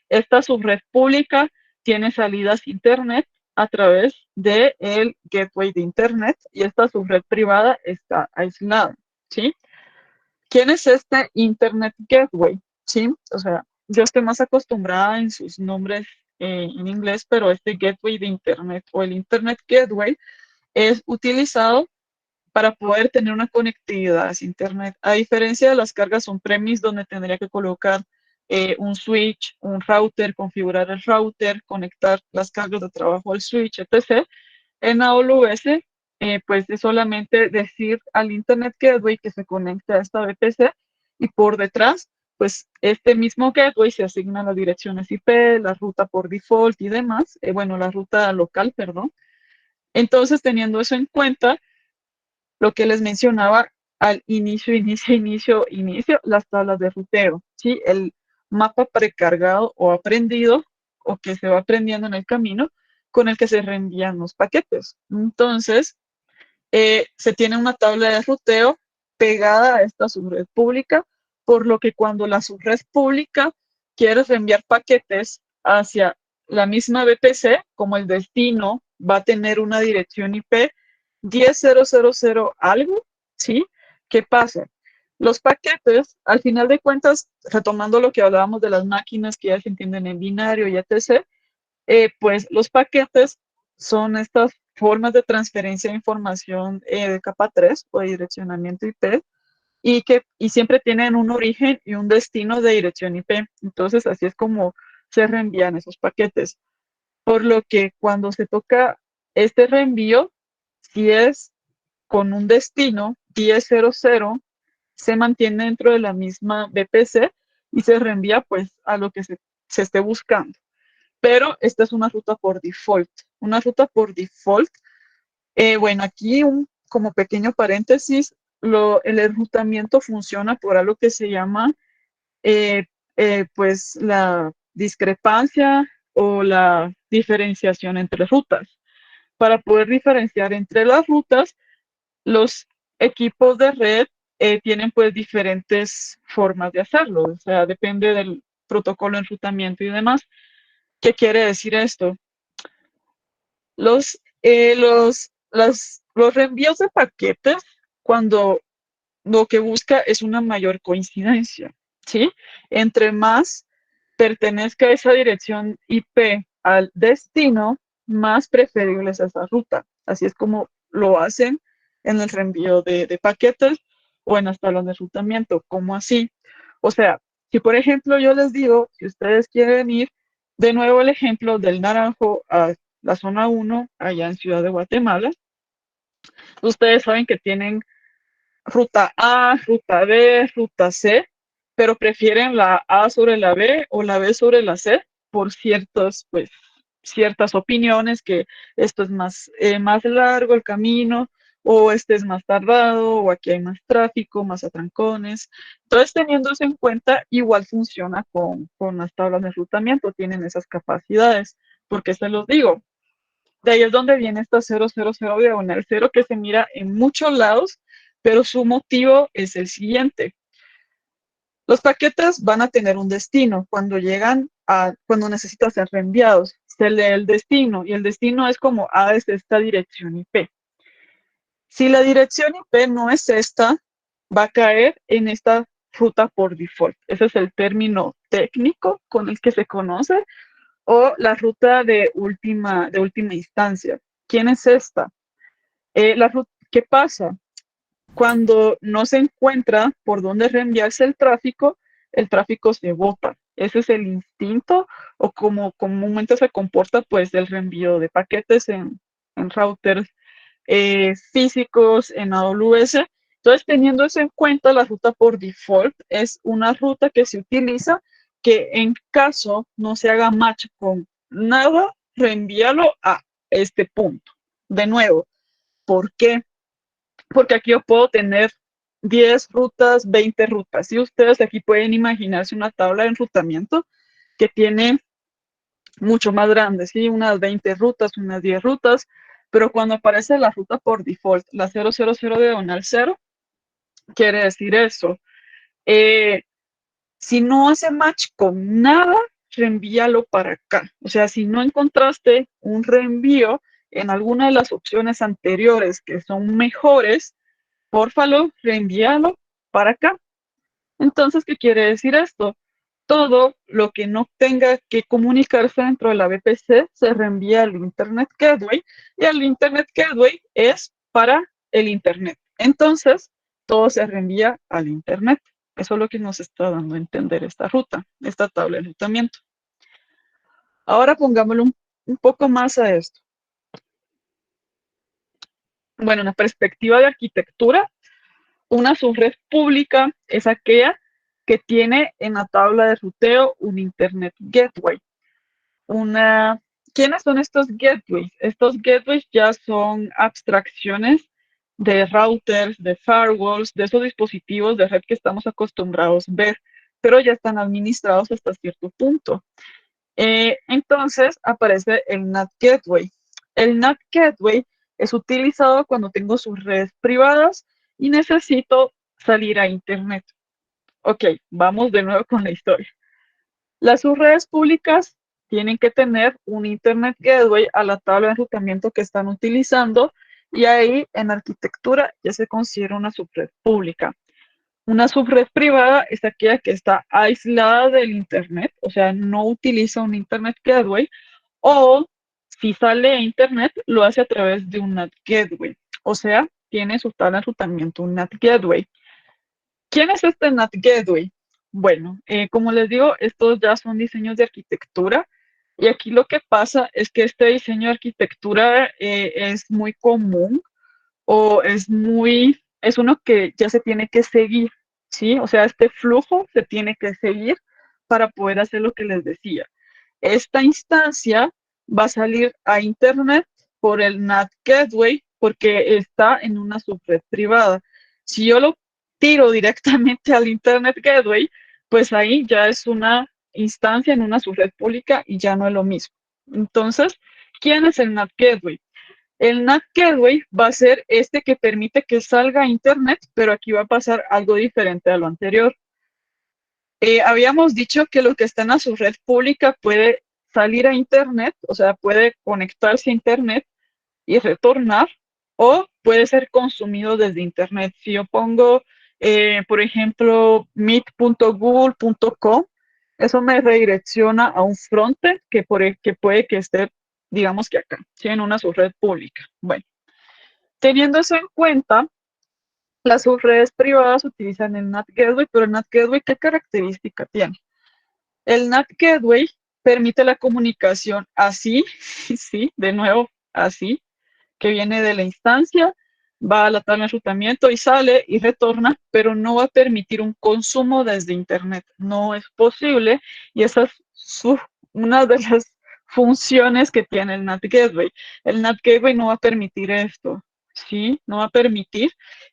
esta subred pública tiene salidas Internet a través del gateway de Internet y esta subred privada está aislada, ¿sí? ¿Quién es este Internet Gateway? ¿Sí? O sea, yo estoy más acostumbrada en sus nombres en inglés, pero este gateway de Internet o el Internet Gateway es utilizado para poder tener una conectividad a Internet. A diferencia de las cargas on-premise, donde tendría que colocar un switch, un router, configurar el router, conectar las cargas de trabajo al switch, etc. En AWS, pues es solamente decir al Internet Gateway que se conecte a esta VPC y por detrás, pues este mismo gateway se asigna las direcciones IP, la ruta por default y demás, bueno, la ruta local, perdón. Entonces, teniendo eso en cuenta, lo que les mencionaba al inicio, las tablas de ruteo, ¿sí? El mapa precargado o aprendido o que se va aprendiendo en el camino con el que se reenvían los paquetes. Entonces, se tiene una tabla de ruteo pegada a esta subred pública, por lo que cuando la subred pública quiere reenviar paquetes hacia la misma VPC, como el destino va a tener una dirección IP 10.000 algo, ¿sí? ¿Qué pasa? Los paquetes, al final de cuentas, retomando lo que hablábamos de las máquinas que ya se entienden en binario y etc., pues los paquetes son estas formas de transferencia de información de capa 3 o de direccionamiento IP y siempre tienen un origen y un destino de dirección IP. Entonces, así es como se reenvían esos paquetes. Por lo que cuando se toca este reenvío, si es con un destino 10.00, se mantiene dentro de la misma VPC y se reenvía pues a lo que se esté buscando. Pero esta es una ruta por default. Una ruta por default. Bueno, aquí como pequeño paréntesis, el enrutamiento funciona por algo que se llama pues la discrepancia o la diferenciación entre rutas. Para poder diferenciar entre las rutas, los equipos de red tienen pues diferentes formas de hacerlo, o sea, depende del protocolo de enrutamiento y demás. ¿Qué quiere decir esto? Los reenvíos de paquetes, cuando lo que busca es una mayor coincidencia, ¿sí? Entre más pertenezca esa dirección IP al destino, más preferible es esa ruta. Así es como lo hacen en el reenvío de paquetes. o en las tablas de enrutamiento. ¿Cómo así? O sea, si por ejemplo yo les digo, si ustedes quieren ir, de nuevo el ejemplo del Naranjo a la zona 1, allá en Ciudad de Guatemala, ustedes saben que tienen ruta A, ruta B, ruta C, pero prefieren la A sobre la B o la B sobre la C por ciertos, pues, ciertas opiniones que esto es más largo el camino o este es más tardado o aquí hay más tráfico, más atrancones. Entonces, teniendo eso en cuenta, igual funciona con las tablas de enrutamiento, tienen esas capacidades. Porque se los digo, de ahí es donde viene esta 000 diagonal cero que se mira en muchos lados, pero su motivo es el siguiente. Los paquetes van a tener un destino. Cuando necesitan ser reenviados, se lee el destino y el destino es como A es esta dirección IP. Si la dirección IP no es esta, va a caer en esta ruta por default. Ese es el término técnico con el que se conoce o la ruta de última instancia. ¿Quién es esta? ¿Qué pasa? Cuando no se encuentra por dónde reenviarse el tráfico se bota. Ese es el instinto o como comúnmente se comporta pues el reenvío de paquetes en routers físicos, en AWS. Entonces, teniendo eso en cuenta, la ruta por default es una ruta que se utiliza que en caso no se haga match con nada, reenvíalo a este punto. De nuevo, ¿por qué? Porque aquí yo puedo tener 10 rutas, 20 rutas. Y ustedes aquí pueden imaginarse una tabla de enrutamiento que tiene mucho más grande, ¿sí? Unas 20 rutas, unas 10 rutas, pero cuando aparece la ruta por default, la 000 diagonal 0, quiere decir eso. Eh, si no hace match con nada, reenvíalo para acá. O sea, si no encontraste un reenvío en alguna de las opciones anteriores que son mejores, pórfalo, reenvíalo para acá. Entonces, ¿qué quiere decir esto? Todo lo que no tenga que comunicarse dentro de la VPC se reenvía al Internet Gateway y el Internet Gateway es para el Internet. Entonces, todo se reenvía al Internet. Eso es lo que nos está dando a entender esta ruta, esta tabla de enrutamiento. Ahora pongámoslo un poco más a esto. Bueno, en la perspectiva de arquitectura, una subred pública es aquella que tiene en la tabla de ruteo un Internet Gateway. Una, ¿Quiénes son estos gateways? Estos gateways ya son abstracciones de routers, de firewalls, de esos dispositivos de red que estamos acostumbrados a ver, pero ya están administrados hasta cierto punto. Entonces aparece el NAT Gateway. El NAT Gateway es utilizado cuando tengo sus redes privadas y necesito salir a Internet. Ok, vamos de nuevo con la historia. Las subredes públicas tienen que tener un Internet Gateway a la tabla de enrutamiento que están utilizando y ahí en arquitectura ya se considera una subred pública. Una subred privada es aquella que está aislada del Internet, o sea, no utiliza un Internet Gateway, o si sale a Internet, lo hace a través de un NAT Gateway, o sea, tiene su tabla de enrutamiento, un NAT Gateway. ¿Quién es este NAT Gateway? Bueno, como les digo, estos ya son diseños de arquitectura y aquí lo que pasa es que este diseño de arquitectura es muy común o es uno que ya se tiene que seguir, ¿sí? O sea, este flujo se tiene que seguir para poder hacer lo que les decía. Esta instancia va a salir a Internet por el NAT Gateway porque está en una subred privada. Si yo lo tiro directamente al Internet Gateway, pues ahí ya es una instancia en una subred pública y ya no es lo mismo. Entonces, ¿quién es el NAT Gateway? El NAT Gateway va a ser este que permite que salga a Internet, pero aquí va a pasar algo diferente a lo anterior. Habíamos dicho que lo que está en la subred pública puede salir a Internet, o sea, puede conectarse a Internet y retornar, o puede ser consumido desde Internet. Si yo pongo, por ejemplo, meet.google.com, eso me redirecciona a un frontend que puede que esté, digamos que acá, ¿sí? En una subred pública. Bueno, teniendo eso en cuenta, Las subredes privadas utilizan el NAT Gateway, pero el NAT Gateway, ¿qué característica tiene? El NAT Gateway permite la comunicación así, sí, de nuevo, así, que viene de la instancia, va a la tabla de enrutamiento y sale y retorna, pero no va a permitir un consumo desde Internet. No es posible y esa es una de las funciones que tiene el NAT Gateway. El NAT Gateway no va a permitir esto, ¿sí? No va a permitir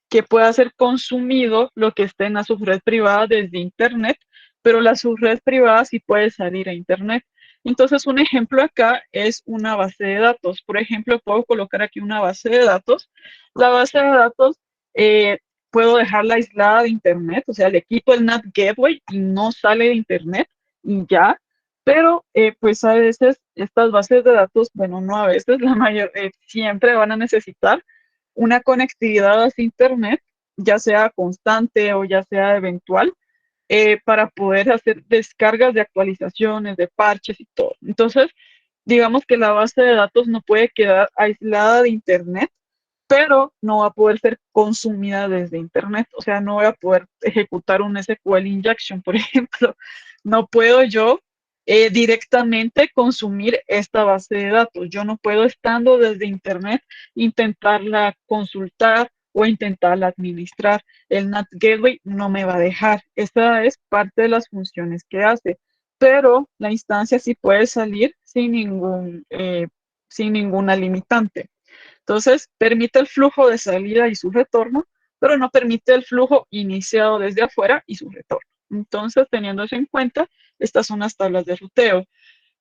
que pueda ser consumido lo que esté en la subred privada desde Internet, pero la subred privada sí puede salir a Internet. Entonces, un ejemplo acá es una base de datos. Por ejemplo, puedo colocar aquí una base de datos. La base de datos puedo dejarla aislada de Internet, o sea, le quito el NAT Gateway y no sale de Internet y ya. Pero pues a veces estas bases de datos, bueno, no a veces, siempre van a necesitar una conectividad hacia Internet, ya sea constante o ya sea eventual, para poder hacer descargas de actualizaciones, de parches y todo. Entonces, digamos que la base de datos no puede quedar aislada de Internet, pero no va a poder ser consumida desde Internet. O sea, no voy a poder ejecutar un SQL injection, por ejemplo. No puedo yo directamente consumir esta base de datos. Yo no puedo, estando desde Internet, intentarla consultar o intentarla administrar. El NAT Gateway no me va a dejar. Esa es parte de las funciones que hace. Pero la instancia sí puede salir sin ninguna limitante. Entonces, permite el flujo de salida y su retorno, pero no permite el flujo iniciado desde afuera y su retorno. Entonces, teniendo eso en cuenta, estas son las tablas de ruteo.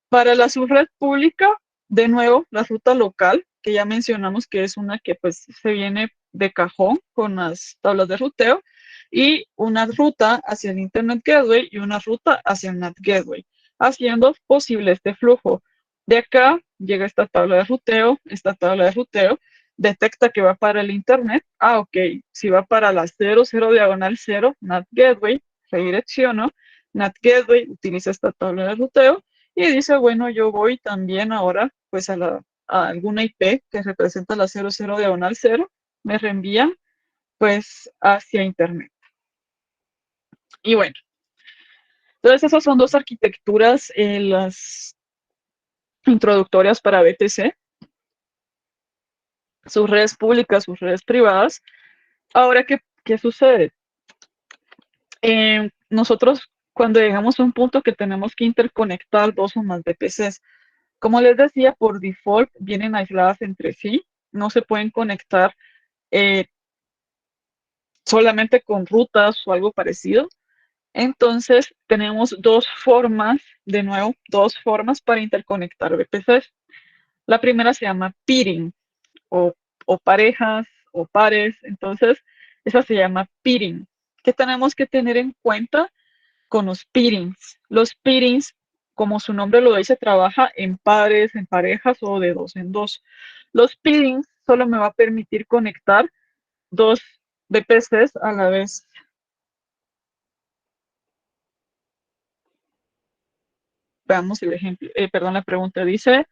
Para la subred pública, de nuevo, la ruta local, que ya mencionamos que es una que pues se viene de cajón con las tablas de ruteo, y una ruta hacia el Internet Gateway y una ruta hacia el NAT Gateway, haciendo posible este flujo. De acá llega esta tabla de ruteo detecta que va para el Internet. Ah, ok, si va para la 00 diagonal 0, NAT Gateway, redirecciono, NAT Gateway utiliza esta tabla de ruteo y dice, bueno, yo voy también ahora pues a alguna IP que representa la 00 diagonal 0, me reenvían pues hacia Internet. Y bueno, entonces esas son dos arquitecturas, las introductorias para BTC, sus redes públicas, sus redes privadas. Ahora, ¿qué sucede? Nosotros cuando llegamos a un punto que tenemos que interconectar dos o más VPCs, como les decía, por default vienen aisladas entre sí, no se pueden conectar eh, solamente con rutas o algo parecido. Entonces, tenemos dos formas, de nuevo, dos formas para interconectar VPCs. La primera se llama peering o, o parejas o pares. Entonces, esa se llama peering. ¿Qué tenemos que tener en cuenta con los peerings? Los peerings, como su nombre lo dice, trabaja en pares, en parejas o de dos en dos. Los peerings solo me va a permitir conectar dos VPCs a la vez. Veamos el ejemplo, perdón, la pregunta dice,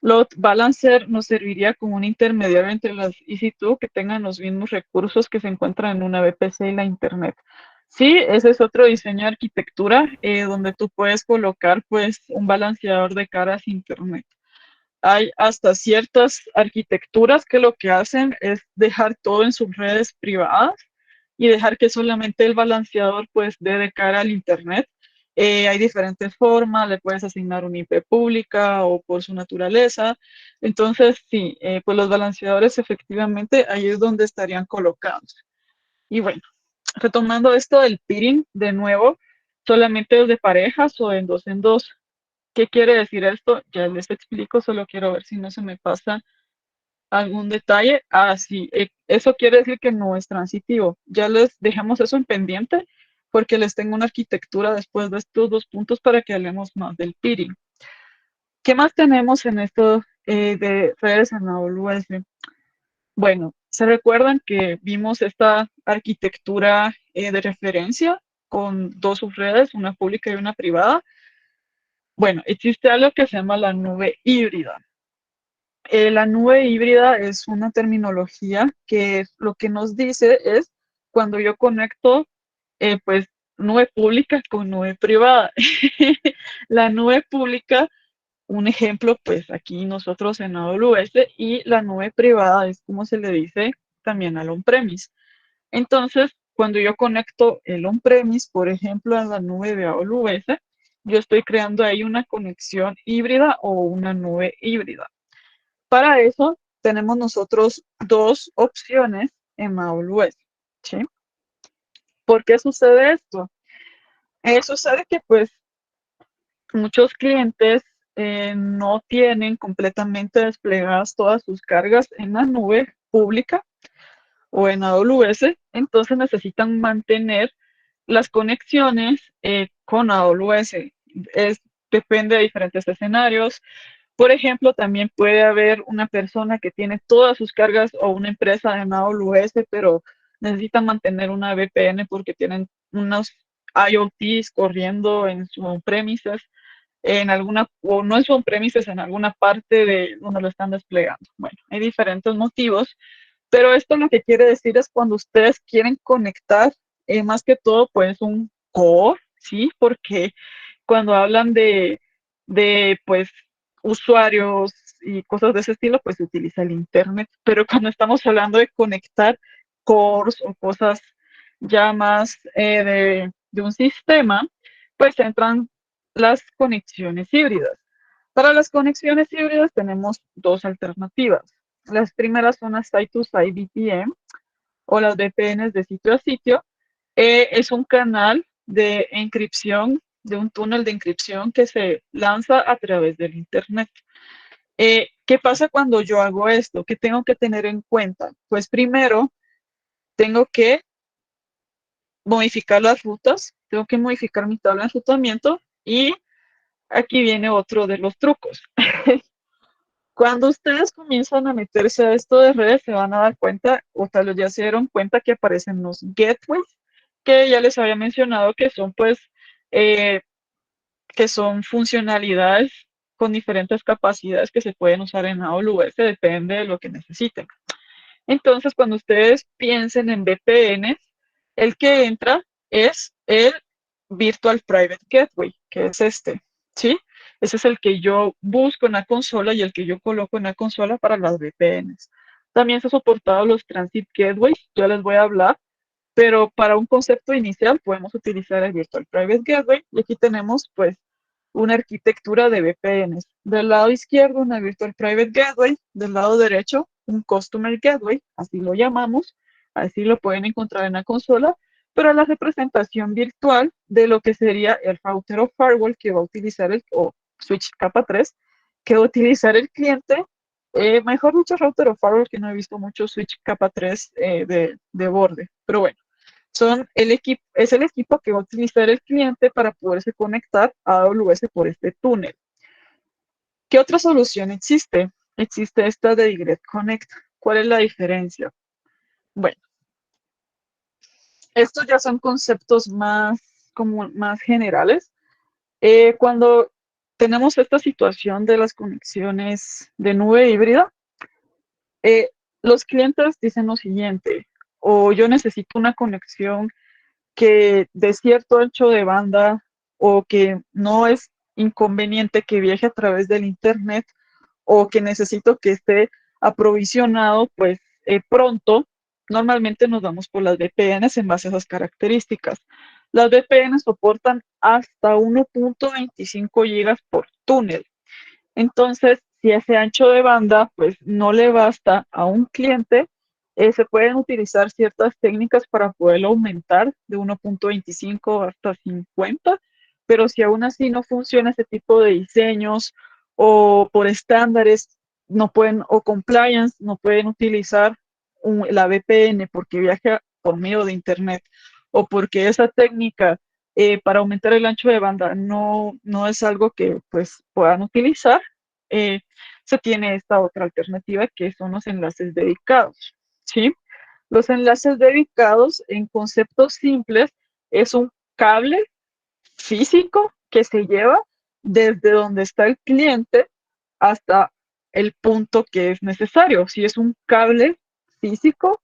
Load Balancer nos serviría como un intermediario entre las EC2 que tengan los mismos recursos que se encuentran en una VPC y la Internet. Sí, ese es otro diseño de arquitectura donde tú puedes colocar pues un balanceador de caras Internet. Hay hasta ciertas arquitecturas que lo que hacen es dejar todo en sus redes privadas y dejar que solamente el balanceador pues dé de cara al Internet. Hay diferentes formas, le puedes asignar una IP pública o por su naturaleza. Entonces, sí, pues los balanceadores efectivamente ahí es donde estarían colocados. Y bueno, retomando esto del peering, de nuevo, solamente es de parejas o en dos. ¿Qué quiere decir esto? Ya les explico, solo quiero ver si no se me pasa algún detalle. Ah, sí, eso quiere decir que no es transitivo. Ya les dejamos eso en pendiente porque les tengo una arquitectura después de estos dos puntos para que hablemos más del peering. ¿Qué más tenemos en esto de redes en AWS? Bueno, ¿se recuerdan que vimos esta arquitectura de referencia con dos subredes, una pública y una privada? Bueno, existe algo que se llama la nube híbrida. La nube híbrida es una terminología que lo que nos dice es cuando yo conecto, pues, nube pública con nube privada. La nube pública, un ejemplo, pues aquí nosotros en AWS, y la nube privada es como se le dice también al on-premise. Entonces, cuando yo conecto el on-premise, por ejemplo, a la nube de AWS, yo estoy creando ahí una conexión híbrida o una nube híbrida. Para eso tenemos nosotros dos opciones en AWS, ¿sí? ¿Por qué sucede esto? Sucede que pues muchos clientes no tienen completamente desplegadas todas sus cargas en la nube pública o en AWS, entonces necesitan mantener las conexiones con AWS. Es, depende de diferentes escenarios. Por ejemplo, también puede haber una persona que tiene todas sus cargas o una empresa en AWS, pero necesita mantener una VPN porque tienen unos IoTs corriendo en su on-premises, en alguna, o no en su on-premises, en alguna parte de donde lo están desplegando. Bueno, hay diferentes motivos, pero esto lo que quiere decir es cuando ustedes quieren conectar, más que todo, pues un core, ¿sí? Porque cuando hablan de pues usuarios y cosas de ese estilo, pues se utiliza el Internet. Pero cuando estamos hablando de conectar cores o cosas ya más de un sistema, pues entran las conexiones híbridas. Para las conexiones híbridas tenemos dos alternativas. Las primeras son las site-to-site VPN o las VPNs de sitio a sitio. Es un canal de encripción, de un túnel de encripción que se lanza a través del Internet. ¿Qué pasa cuando yo hago esto? ¿Qué tengo que tener en cuenta? Pues primero tengo que modificar las rutas, tengo que modificar mi tabla de enrutamiento y aquí viene otro de los trucos. Cuando ustedes comienzan a meterse a esto de redes, se van a dar cuenta, o tal vez ya se dieron cuenta que aparecen los gateways, que ya les había mencionado que son pues, eh, que son funcionalidades con diferentes capacidades que se pueden usar en AWS, depende de lo que necesiten. Entonces, cuando ustedes piensen en VPNs, el que entra es el Virtual Private Gateway, que es este, ¿sí? Ese es el que yo busco en la consola y el que yo coloco en la consola para las VPNs. También se ha soportado los Transit Gateways, ya les voy a hablar, pero para un concepto inicial podemos utilizar el Virtual Private Gateway y aquí tenemos pues una arquitectura de VPNs. Del lado izquierdo una Virtual Private Gateway, del lado derecho un Customer Gateway, así lo llamamos, así lo pueden encontrar en la consola, pero la representación virtual de lo que sería el router o firewall que va a utilizar o switch capa 3 que va a utilizar el cliente, mejor dicho router o firewall, que no he visto mucho switch capa 3 de borde, pero bueno, es el equipo que va a utilizar el cliente para poderse conectar a AWS por este túnel. ¿Qué otra solución existe? Existe esta de Direct Connect. ¿Cuál es la diferencia? Bueno, estos ya son conceptos más, como más generales. Cuando tenemos esta situación de las conexiones de nube híbrida, eh, los clientes dicen lo siguiente, o yo necesito una conexión que de cierto ancho de banda o que no es inconveniente que viaje a través del Internet o que necesito que esté aprovisionado pues pronto, normalmente nos vamos por las VPNs en base a esas características. Las VPNs soportan hasta 1.25 gigas por túnel. Entonces, si ese ancho de banda pues no le basta a un cliente, se pueden utilizar ciertas técnicas para poderlo aumentar de 1.25 hasta 50, pero si aún así no funciona ese tipo de diseños o por estándares no pueden, o compliance, no pueden utilizar la VPN porque viaja por medio de Internet o porque esa técnica para aumentar el ancho de banda no es algo que pues puedan utilizar, eh, se tiene esta otra alternativa que son los enlaces dedicados, ¿sí? Los enlaces dedicados en conceptos simples es un cable físico que se lleva desde donde está el cliente hasta el punto que es necesario. Si es un cable físico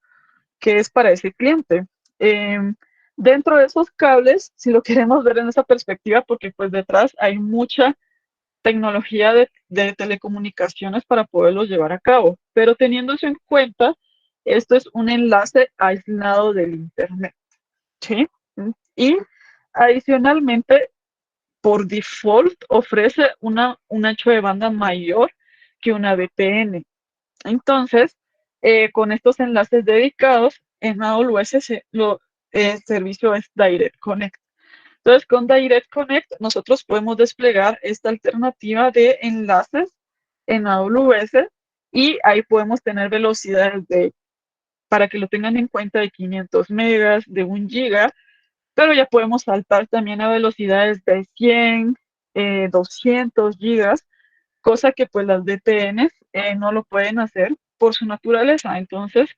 que es para ese cliente. Dentro de esos cables, si lo queremos ver en esa perspectiva, porque pues detrás hay mucha tecnología de telecomunicaciones para poderlos llevar a cabo, pero teniendo eso en cuenta, esto es un enlace aislado del Internet, ¿sí? Y adicionalmente, por default, ofrece un ancho de banda mayor que una VPN. Entonces, con estos enlaces dedicados, en AWS el servicio es Direct Connect. Entonces, con Direct Connect nosotros podemos desplegar esta alternativa de enlaces en AWS y ahí podemos tener velocidades para que lo tengan en cuenta, de 500 megas, de 1 giga, pero ya podemos saltar también a velocidades de 100, 200 gigas, cosa que pues las VPNs no lo pueden hacer por su naturaleza. Entonces,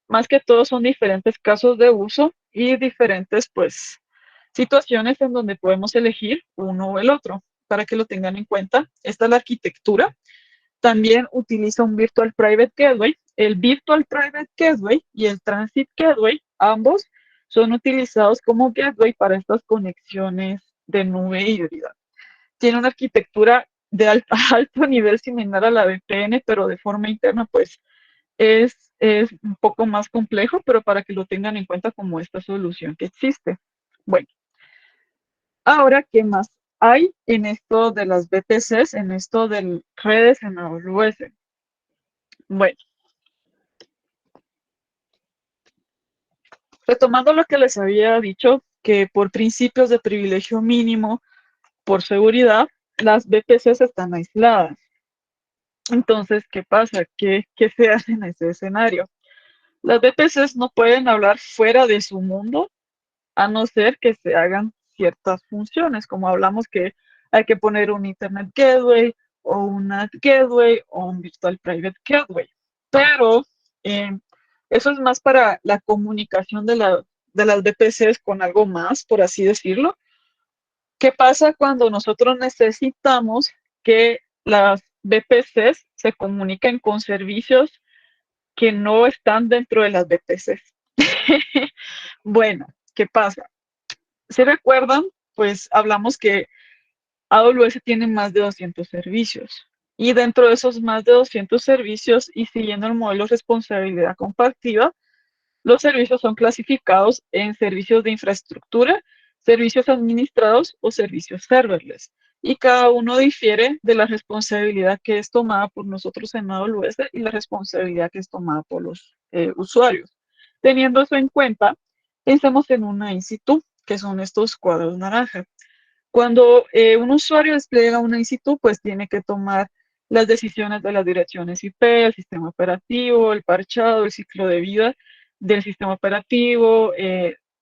más que todo son diferentes casos de uso y diferentes pues situaciones en donde podemos elegir uno o el otro, para que lo tengan en cuenta. Esta es la arquitectura. También utiliza un Virtual Private Gateway. El Virtual Private Gateway y el Transit Gateway, ambos son utilizados como gateway para estas conexiones de nube híbrida. Tiene una arquitectura de alto nivel similar a la VPN, pero de forma interna, pues es un poco más complejo, pero para que lo tengan en cuenta como esta solución que existe. Bueno, ahora, ¿qué más hay en esto de las VPCs, en esto de redes en AWS? Bueno, retomando lo que les había dicho, que por principios de privilegio mínimo, por seguridad, las VPCs están aisladas. Entonces, ¿qué pasa? ¿Qué se hace en ese escenario? Las VPCs no pueden hablar fuera de su mundo a no ser que se hagan ciertas funciones, como hablamos que hay que poner un Internet Gateway o un NAT Gateway o un Virtual Private Gateway. Pero eh, eso es más para la comunicación de las VPCs con algo más, por así decirlo. ¿Qué pasa cuando nosotros necesitamos que las VPCs se comuniquen con servicios que no están dentro de las VPCs? Bueno, ¿qué pasa? Si recuerdan, pues hablamos que AWS tiene más de 200 servicios. Y dentro de esos más de 200 servicios y siguiendo el modelo de responsabilidad compartida, los servicios son clasificados en servicios de infraestructura, servicios administrados o servicios serverless. Y cada uno difiere de la responsabilidad que es tomada por nosotros en AWS y la responsabilidad que es tomada por los usuarios. Teniendo eso en cuenta, pensemos en una IC2, que son estos cuadros naranja. Cuando un usuario despliega una IC2, pues tiene que tomar las decisiones de las direcciones IP, el sistema operativo, el parchado, el ciclo de vida del sistema operativo,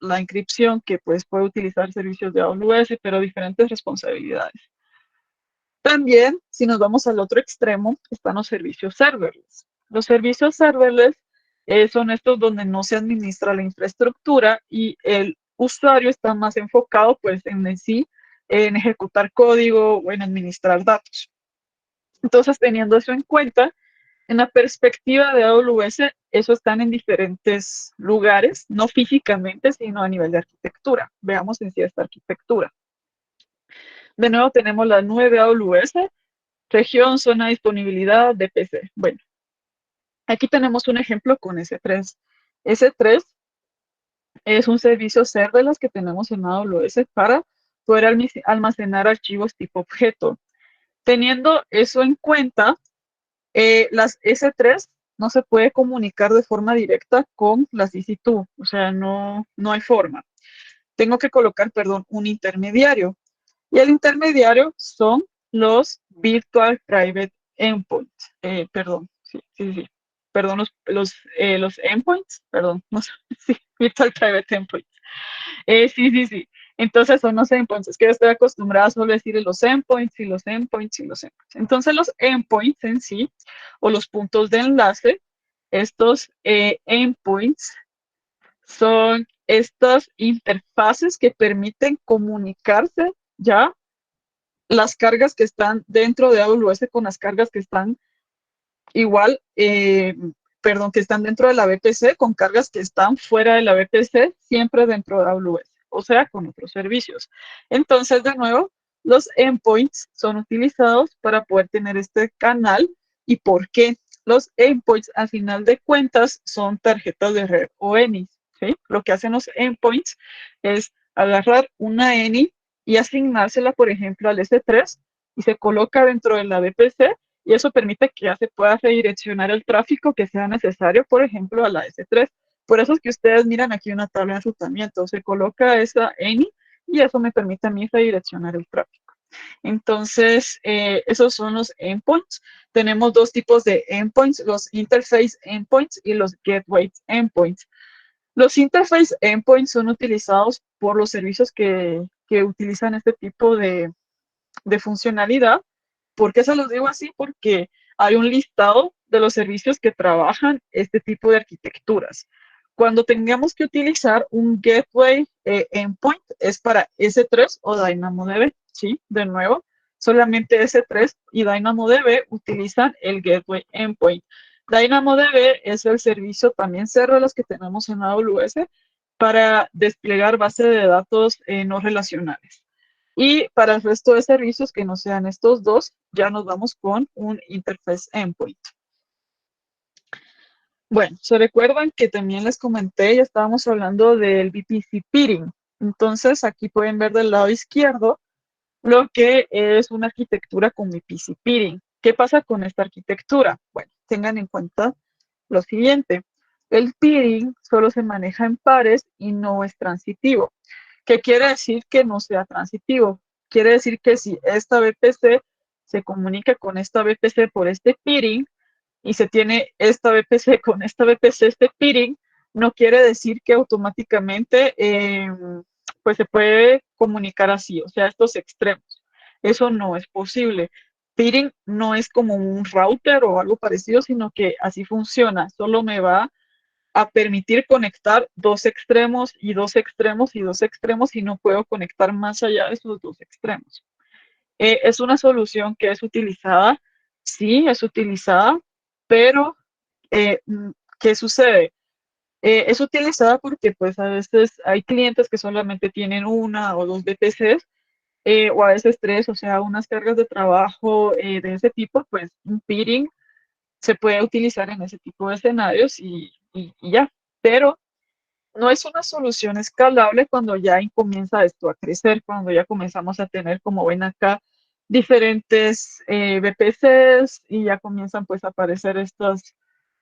la encripción, que pues puede utilizar servicios de AWS, pero diferentes responsabilidades. También, si nos vamos al otro extremo, están los servicios serverless. Los servicios serverless son estos donde no se administra la infraestructura y el usuario está más enfocado pues en sí, en ejecutar código o en administrar datos. Entonces, teniendo eso en cuenta, en la perspectiva de AWS, eso están en diferentes lugares, no físicamente, sino a nivel de arquitectura. Veamos en sí esta arquitectura. De nuevo tenemos la nube de AWS, región, zona de disponibilidad de PC. Bueno, aquí tenemos un ejemplo con S3. S3 es un servicio serverless que tenemos en AWS para poder almacenar archivos tipo objeto. Teniendo eso en cuenta, las S3 no se puede comunicar de forma directa con las EC2, o sea, no hay forma. Tengo que colocar, perdón, un intermediario. Y el intermediario son los Virtual Private Endpoints. Perdón, sí. Perdón, los endpoints, perdón, no sé, sí, Virtual Private Endpoints. Sí. Entonces son los endpoints. Es que yo estoy acostumbrada a solo decir los endpoints y los endpoints y los endpoints. Entonces los endpoints en sí, o los puntos de enlace, estos endpoints son estas interfaces que permiten comunicarse ya las cargas que están dentro de AWS con las cargas que están igual perdón, que están dentro de la VPC con cargas que están fuera de la VPC, siempre dentro de AWS, o sea, con otros servicios. Entonces, de nuevo, los endpoints son utilizados para poder tener este canal. ¿Y por qué? Los endpoints, al final de cuentas, son tarjetas de red o ENIs, ¿sí? Lo que hacen los endpoints es agarrar una ENI y asignársela, por ejemplo, al S3 y se coloca dentro de la VPC y eso permite que ya se pueda redireccionar el tráfico que sea necesario, por ejemplo, a la S3. Por eso es que ustedes miran aquí una tabla de enrutamiento, se coloca esa ENI y eso me permite a mí redireccionar el tráfico. Entonces, esos son los endpoints. Tenemos dos tipos de endpoints, los interface endpoints y los gateway endpoints. Los interface endpoints son utilizados por los servicios que utilizan este tipo de funcionalidad. ¿Por qué se los digo así? Porque hay un listado de los servicios que trabajan este tipo de arquitecturas. Cuando tengamos que utilizar un gateway endpoint es para S3 o DynamoDB, ¿sí? De nuevo, solamente S3 y DynamoDB utilizan el gateway endpoint. DynamoDB es el servicio también serverless que tenemos en AWS para desplegar base de datos no relacionales. Y para el resto de servicios que no sean estos dos, ya nos vamos con un interface endpoint. Bueno, se recuerdan que también les comenté, ya estábamos hablando del VPC peering. Entonces, aquí pueden ver del lado izquierdo lo que es una arquitectura con VPC peering. ¿Qué pasa con esta arquitectura? Bueno, tengan en cuenta lo siguiente. El peering solo se maneja en pares y no es transitivo. ¿Qué quiere decir que no sea transitivo? Quiere decir que si esta VPC se comunica con esta VPC por este peering y se tiene esta VPC con esta VPC, este peering, no quiere decir que automáticamente pues se puede comunicar así, o sea, estos extremos. Eso no es posible. Peering no es como un router o algo parecido, sino que así funciona. Solo me va a permitir conectar dos extremos y dos extremos y dos extremos y no puedo conectar más allá de esos dos extremos. Es una solución que es utilizada, sí, es utilizada, pero ¿qué sucede? Es utilizada porque pues a veces hay clientes que solamente tienen una o dos VPCs o a veces tres, o sea, unas cargas de trabajo de ese tipo, pues un peering se puede utilizar en ese tipo de escenarios y ya. Pero no es una solución escalable cuando ya comienza esto a crecer, cuando ya comenzamos a tener, como ven acá, diferentes VPCs y ya comienzan pues a aparecer estas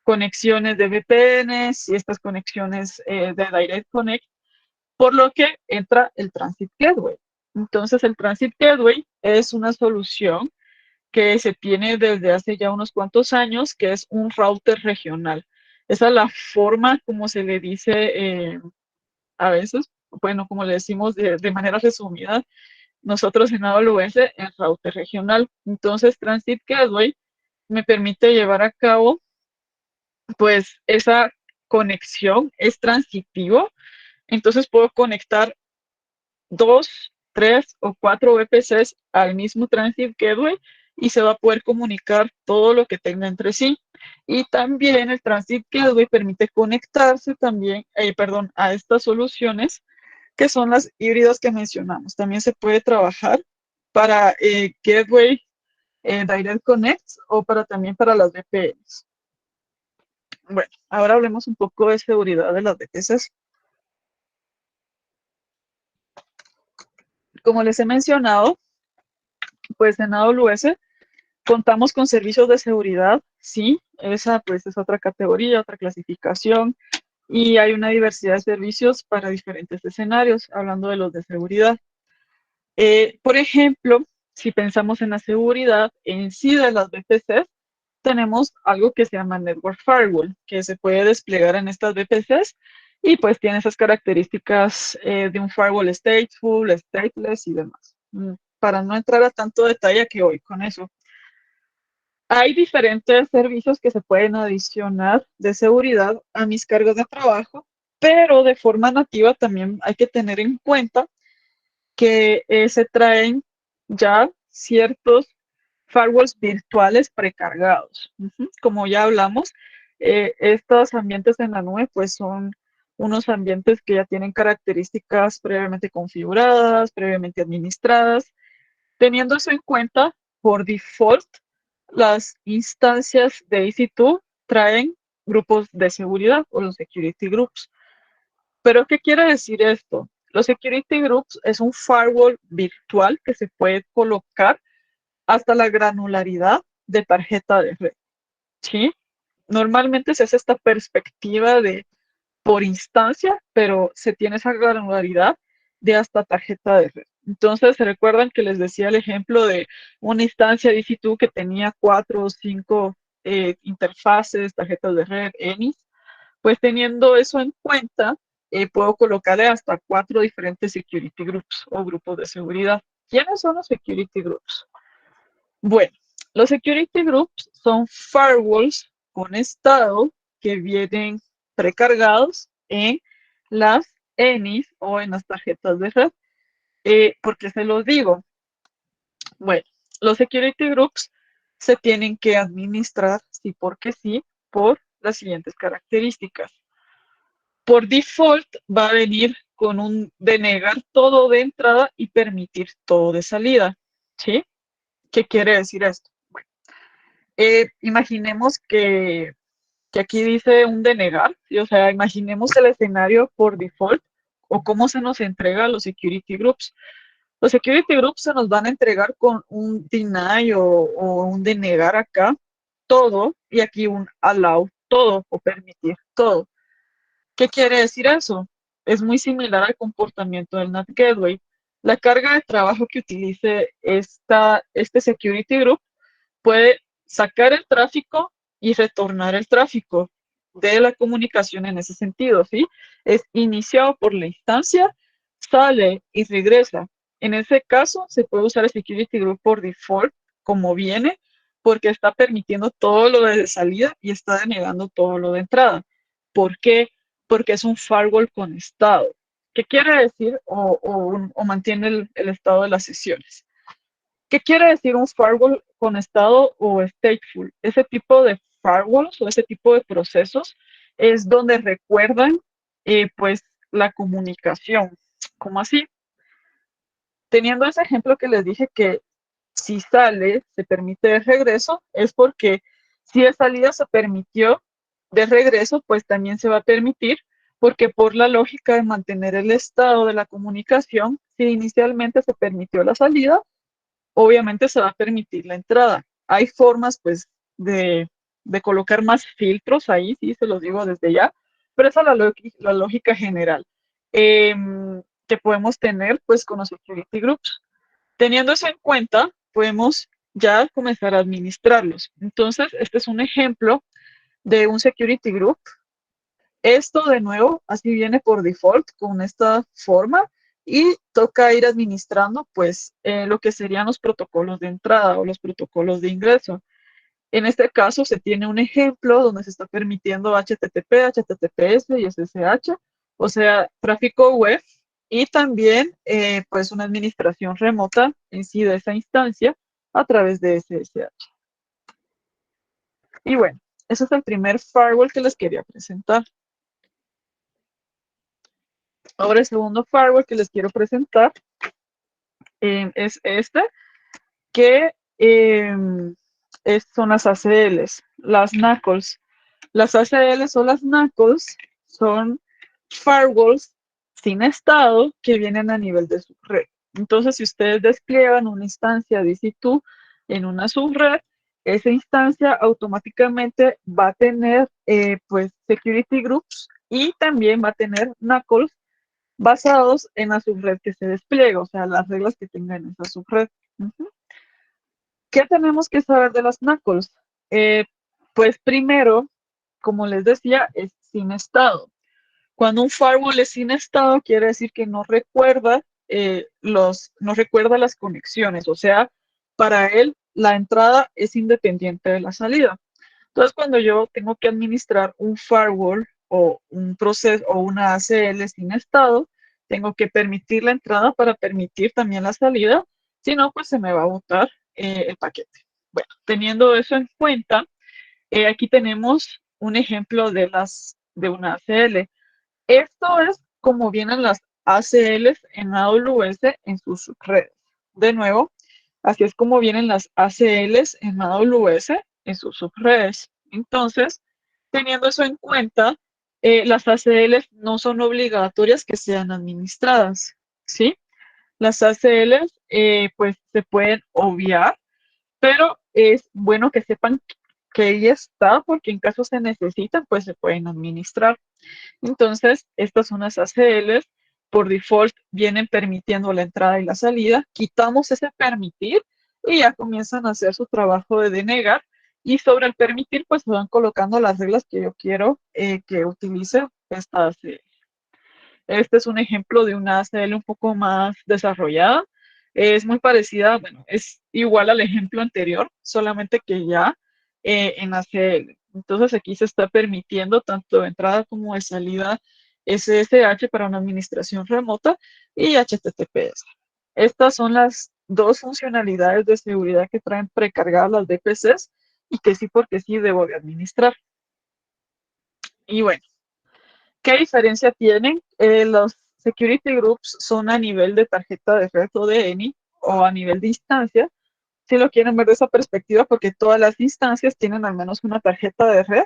conexiones de VPNs y estas conexiones de Direct Connect, por lo que entra el Transit Gateway. Entonces el Transit Gateway es una solución que se tiene desde hace ya unos cuantos años, que es un router regional. Esa es la forma como se le dice a veces, bueno, como le decimos de manera resumida, nosotros en AWS en router regional. Entonces, Transit Gateway me permite llevar a cabo, pues, esa conexión, es transitivo. Entonces, puedo conectar dos, tres o cuatro VPCs al mismo Transit Gateway y se va a poder comunicar todo lo que tenga entre sí. Y también el Transit Gateway permite conectarse también, perdón, a estas soluciones que son las híbridas que mencionamos. También se puede trabajar para Gateway Direct Connect o para también para las VPNs. Bueno, ahora hablemos un poco de seguridad de las VPCs. Como les he mencionado, pues en AWS contamos con servicios de seguridad, sí, esa pues es otra categoría, otra clasificación, y hay una diversidad de servicios para diferentes escenarios, hablando de los de seguridad. Por ejemplo, si pensamos en la seguridad en sí de las VPCs, tenemos algo que se llama Network Firewall, que se puede desplegar en estas VPCs y pues tiene esas características de un firewall stateful, stateless y demás. Para no entrar a tanto detalle que hoy con eso. Hay diferentes servicios que se pueden adicionar de seguridad a mis cargas de trabajo, pero de forma nativa también hay que tener en cuenta que se traen ya ciertos firewalls virtuales precargados. Como ya hablamos, Estos ambientes en la nube pues son unos ambientes que ya tienen características previamente configuradas, previamente administradas. Teniendo eso en cuenta, por default, las instancias de EC2 traen grupos de seguridad o los security groups. ¿Pero qué quiere decir esto? Los security groups es un firewall virtual que se puede colocar hasta la granularidad de tarjeta de red, ¿sí? Normalmente se hace esta perspectiva de por instancia, pero se tiene esa granularidad de hasta tarjeta de red. Entonces, ¿se recuerdan que les decía el ejemplo de una instancia de EC2 que tenía 4 o 5 interfaces, tarjetas de red, ENIs? Pues teniendo eso en cuenta, puedo colocarle hasta 4 diferentes security groups o grupos de seguridad. ¿Quiénes son los security groups? Bueno, los security groups son firewalls con estado que vienen precargados en las ENIs o en las tarjetas de red. ¿Por qué se los digo? Bueno, los security groups se tienen que administrar, sí porque sí, por las siguientes características. Por default va a venir con un denegar todo de entrada y permitir todo de salida. ¿Sí? ¿Qué quiere decir esto? Bueno, imaginemos que aquí dice un denegar, ¿sí? O sea, imaginemos el escenario por default o cómo se nos entrega a los security groups. Los security groups se nos van a entregar con un deny o un denegar acá, todo, y aquí un allow todo o permitir todo. ¿Qué quiere decir eso? Es muy similar al comportamiento del NAT Gateway. La carga de trabajo que utilice este security group puede sacar el tráfico y retornar el tráfico de la comunicación en ese sentido, ¿sí? Es iniciado por la instancia, sale y regresa. En ese caso, se puede usar el security group por default como viene, porque está permitiendo todo lo de salida y está denegando todo lo de entrada. ¿Por qué? Porque es un firewall con estado. ¿Qué quiere decir? O mantiene el estado de las sesiones. ¿Qué quiere decir un firewall con estado o stateful? Ese tipo de firewalls o ese tipo de procesos es donde recuerdan pues la comunicación. ¿Cómo así? Teniendo ese ejemplo que les dije que si sale, se permite el regreso, es porque si de salida se permitió de regreso, pues también se va a permitir, porque por la lógica de mantener el estado de la comunicación, si inicialmente se permitió la salida, obviamente se va a permitir la entrada. Hay formas, pues, de colocar más filtros ahí, sí, se los digo desde ya, pero esa es la lógica general que podemos tener, pues, con los security groups. Teniendo eso en cuenta, podemos ya comenzar a administrarlos. Entonces, este es un ejemplo de un security group. Esto de nuevo, así viene por default con esta forma y toca ir administrando pues lo que serían los protocolos de entrada o los protocolos de ingreso. En este caso se tiene un ejemplo donde se está permitiendo HTTP, HTTPS y SSH, o sea, tráfico web y también pues una administración remota en sí de esa instancia a través de SSH. Y bueno, ese es el primer firewall que les quería presentar. Ahora el segundo firewall que les quiero presentar es este, que son las ACLs, las NACLs. Las ACLs o las NACLs son firewalls sin estado que vienen a nivel de subred. Entonces, si ustedes despliegan una instancia de EC2 en una subred, esa instancia automáticamente va a tener pues security groups y también va a tener NACLs basados en la subred que se despliega, o sea, las reglas que tenga en esa subred. ¿Qué tenemos que saber de las NACLs? Pues primero, como les decía, es sin estado. Cuando un firewall es sin estado, quiere decir que no recuerda, no recuerda las conexiones, o sea, para él la entrada es independiente de la salida. Entonces, cuando yo tengo que administrar un firewall o un proceso o una ACL sin estado, tengo que permitir la entrada para permitir también la salida, si no, pues se me va a botar el paquete. Bueno, teniendo eso en cuenta, aquí tenemos un ejemplo de una ACL. Esto es como vienen las ACLs en AWS en sus subredes. De nuevo, así es como vienen las ACLs en AWS en sus subredes. Entonces, teniendo eso en cuenta, las ACLs no son obligatorias que sean administradas, ¿sí? Las ACLs pues se pueden obviar, pero es bueno que sepan que ahí está porque en caso se necesitan, pues se pueden administrar. Entonces, estas son las ACLs, por default vienen permitiendo la entrada y la salida, quitamos ese permitir y ya comienzan a hacer su trabajo de denegar y sobre el permitir pues se van colocando las reglas que yo quiero que utilice esta ACL. Este es un ejemplo de una ACL un poco más desarrollada. Es muy parecida, bueno, es igual al ejemplo anterior, solamente que ya en ACL. Entonces aquí se está permitiendo tanto de entrada como de salida SSH para una administración remota y HTTPS. Estas son las dos funcionalidades de seguridad que traen precargadas las VPCs y que sí porque sí debo de administrar. Y bueno, ¿qué diferencia tienen? Los security groups son a nivel de tarjeta de red o de ENI o a nivel de instancia, si lo quieren ver de esa perspectiva, porque todas las instancias tienen al menos una tarjeta de red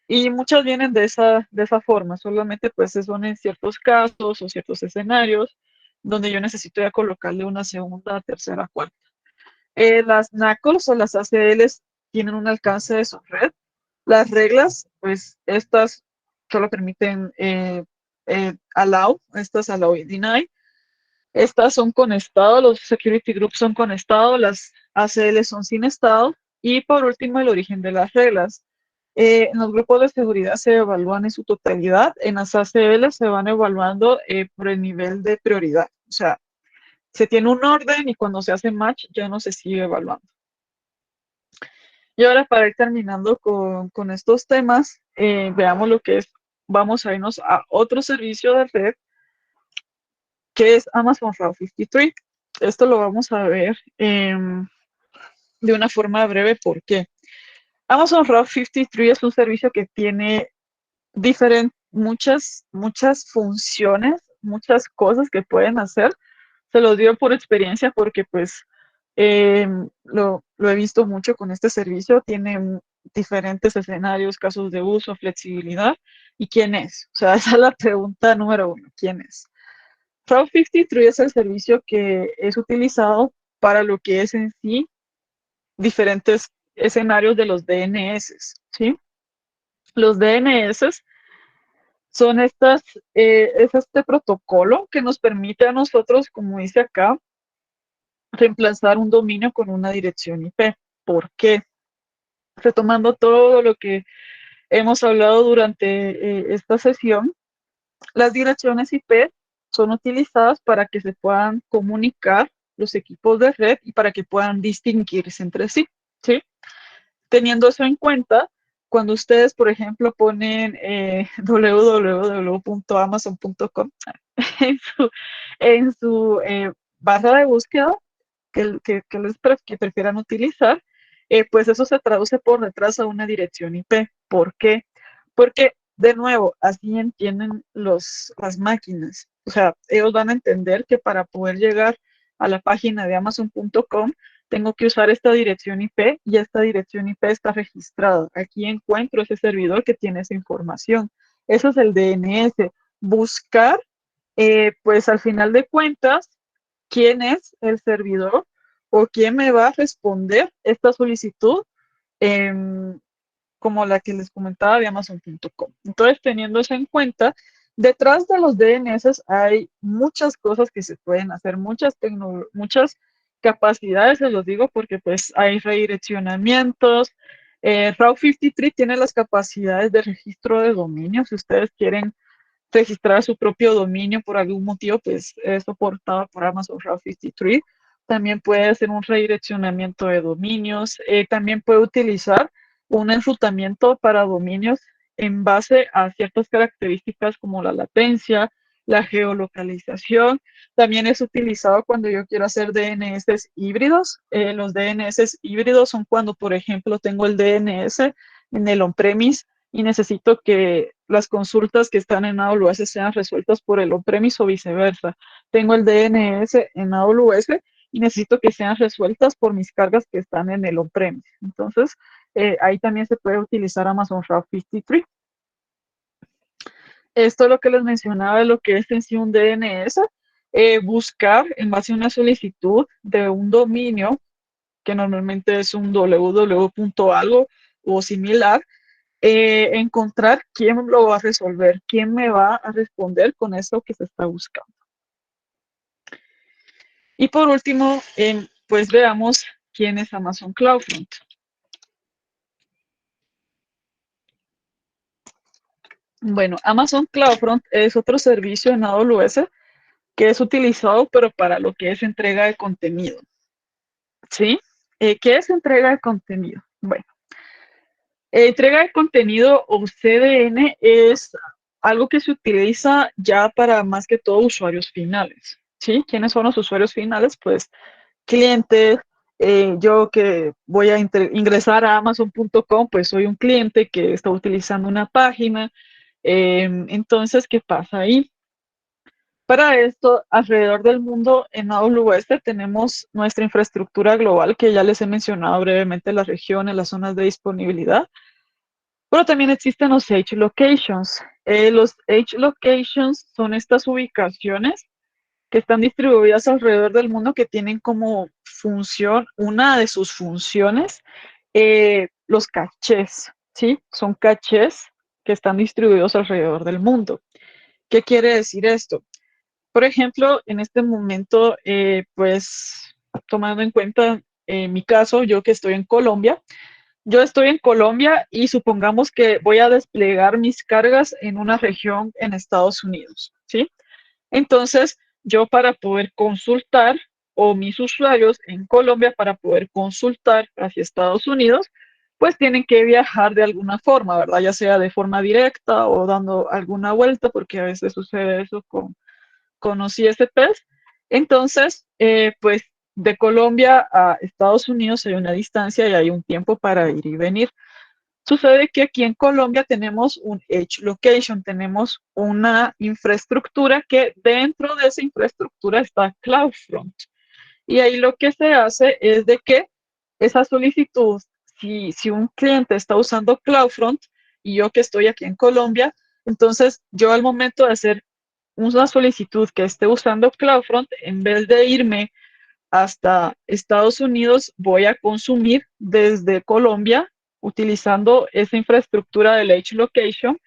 y muchas vienen de esa forma, solamente pues son en ciertos casos o ciertos escenarios donde yo necesito ya colocarle una segunda, tercera, cuarta. Las NACLs o las ACLs tienen un alcance de su red. Las reglas, pues estas solo permiten allow, estas allow y deny. Estas son con estado, los security groups son con estado, las ACL son sin estado. Y por último, el origen de las reglas. En los grupos de seguridad se evalúan en su totalidad, en las ACL se van evaluando por el nivel de prioridad. O sea, se tiene un orden y cuando se hace match ya no se sigue evaluando. Y ahora para ir terminando con estos temas, veamos lo que es, vamos a irnos a otro servicio de red que es Amazon Route 53. Esto lo vamos a ver de una forma breve. ¿Por qué? Amazon Route 53 es un servicio que tiene muchas funciones, muchas cosas que pueden hacer. Se los digo por experiencia porque pues lo he visto mucho con este servicio. Tiene diferentes escenarios, casos de uso, flexibilidad. ¿Y quién es? O sea, esa es la pregunta número uno. ¿Quién es? Route 53 es el servicio que es utilizado para lo que es en sí diferentes escenarios de los DNS, ¿sí? Los DNS son es este protocolo que nos permite a nosotros, como dice acá, reemplazar un dominio con una dirección IP. ¿Por qué? Retomando todo lo que hemos hablado durante esta sesión, las direcciones IP son utilizadas para que se puedan comunicar los equipos de red y para que puedan distinguirse entre sí, ¿sí? Teniendo eso en cuenta, cuando ustedes, por ejemplo, ponen www.amazon.com en su barra de búsqueda, que prefieran utilizar, pues eso se traduce por detrás a una dirección IP. ¿Por qué? Porque, de nuevo, así entienden las máquinas. O sea, ellos van a entender que para poder llegar a la página de Amazon.com, tengo que usar esta dirección IP y esta dirección IP está registrada. Aquí encuentro ese servidor que tiene esa información. Eso es el DNS. Buscar, pues al final de cuentas, quién es el servidor o quién me va a responder esta solicitud, eh, como la que les comentaba de Amazon.com. Entonces, teniendo eso en cuenta, detrás de los DNS hay muchas cosas que se pueden hacer, muchas capacidades, se los digo, porque pues hay redireccionamientos. Route 53 tiene las capacidades de registro de dominio. Si ustedes quieren registrar su propio dominio por algún motivo, pues es soportado por Amazon Route 53. También puede hacer un redireccionamiento de dominios. También puede utilizar un enrutamiento para dominios en base a ciertas características como la latencia, la geolocalización. También es utilizado cuando yo quiero hacer DNS híbridos. Los DNS híbridos son cuando, por ejemplo, tengo el DNS en el on-premise y necesito que las consultas que están en AWS sean resueltas por el on-premise o viceversa. Tengo el DNS en AWS y necesito que sean resueltas por mis cargas que están en el on-premise. Entonces, ahí también se puede utilizar Amazon Route 53. Esto es lo que les mencionaba de lo que es en sí un DNS. Buscar en base a una solicitud de un dominio, que normalmente es un www.algo o similar, encontrar quién lo va a resolver, quién me va a responder con eso que se está buscando. Y por último, pues veamos quién es Amazon CloudFront. Bueno, Amazon CloudFront es otro servicio en AWS que es utilizado, pero para lo que es entrega de contenido. ¿Sí? ¿Qué es entrega de contenido? Bueno, entrega de contenido o CDN es algo que se utiliza ya para más que todo usuarios finales. ¿Sí? ¿Quiénes son los usuarios finales? Pues clientes. Yo que voy a ingresar a amazon.com, pues soy un cliente que está utilizando una página. Entonces, ¿qué pasa ahí? Para esto, alrededor del mundo en AWS tenemos nuestra infraestructura global, que ya les he mencionado brevemente las regiones, las zonas de disponibilidad, pero también existen los Edge Locations. Los Edge Locations son estas ubicaciones que están distribuidas alrededor del mundo que tienen como función, una de sus funciones, los cachés, ¿sí? Son cachés que están distribuidos alrededor del mundo. ¿Qué quiere decir esto? Por ejemplo, en este momento, pues tomando en cuenta mi caso, yo que estoy en Colombia, yo estoy en Colombia y supongamos que voy a desplegar mis cargas en una región en Estados Unidos, ¿sí? Entonces, yo para poder consultar o mis usuarios en Colombia para poder consultar hacia Estados Unidos, pues tienen que viajar de alguna forma, ¿verdad? Ya sea de forma directa o dando alguna vuelta, porque a veces sucede eso con ISPs. Entonces, pues de Colombia a Estados Unidos hay una distancia y hay un tiempo para ir y venir. Sucede que aquí en Colombia tenemos un Edge Location, tenemos una infraestructura que dentro de esa infraestructura está CloudFront. Y ahí lo que se hace es de que esa solicitud, si un cliente está usando CloudFront y yo que estoy aquí en Colombia, entonces yo al momento de hacer una solicitud que esté usando CloudFront, en vez de irme hasta Estados Unidos, voy a consumir desde Colombia utilizando esa infraestructura del Edge Location,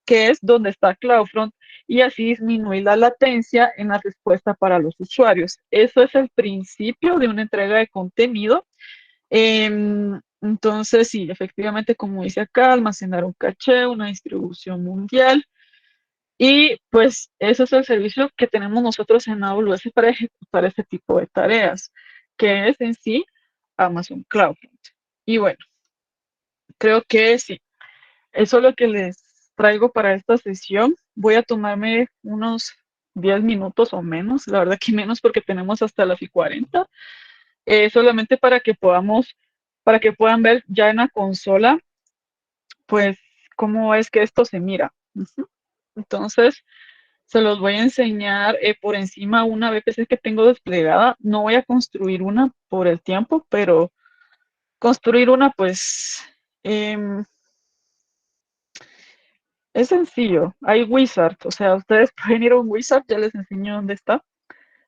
que es donde está CloudFront, y así disminuir la latencia en la respuesta para los usuarios. Eso es el principio de una entrega de contenido. Entonces, sí, efectivamente, como dice acá, almacenar un caché, una distribución mundial. Y pues ese es el servicio que tenemos nosotros en AWS para ejecutar este tipo de tareas, que es en sí Amazon Cloud. Y bueno, creo que sí, eso es lo que les traigo para esta sesión. Voy a tomarme unos 10 minutos o menos, la verdad que menos porque tenemos hasta las y 40, solamente para que puedan ver ya en la consola, pues cómo es que esto se mira. Entonces, se los voy a enseñar por encima una VPC que tengo desplegada. No voy a construir una por el tiempo, pero construir una, pues, em, es sencillo. Hay wizard, o sea, ustedes pueden ir a un wizard, ya les enseño dónde está,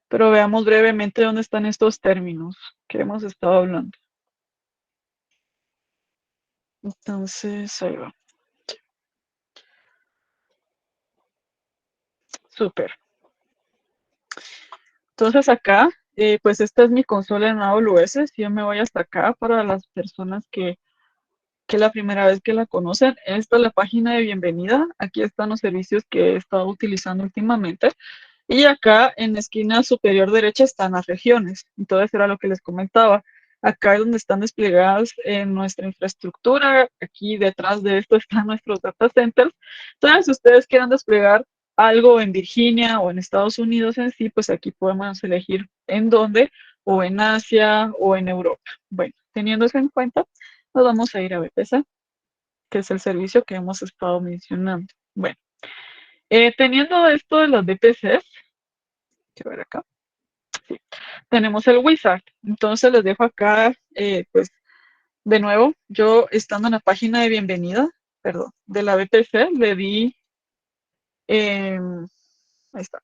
pero veamos brevemente dónde están estos términos que hemos estado hablando. Entonces, ahí va. Súper. Entonces acá, pues esta es mi consola en AWS. Si yo me voy hasta acá para las personas que la primera vez que la conocen, esta es la página de bienvenida. Aquí están los servicios que he estado utilizando últimamente. Y acá en la esquina superior derecha están las regiones. Entonces era lo que les comentaba. Acá es donde están desplegadas en nuestra infraestructura. Aquí detrás de esto están nuestros data centers. Entonces, si ustedes quieren desplegar algo en Virginia o en Estados Unidos en sí, pues aquí podemos elegir en dónde, o en Asia o en Europa. Bueno, teniendo eso en cuenta, nos vamos a ir a VPC. que es el servicio que hemos estado mencionando. Bueno, teniendo esto de las VPCs, quiero ver acá, sí, tenemos el wizard. Entonces les dejo acá, pues de nuevo, yo estando en la página de bienvenida, perdón, de la VPC, le di, ahí está,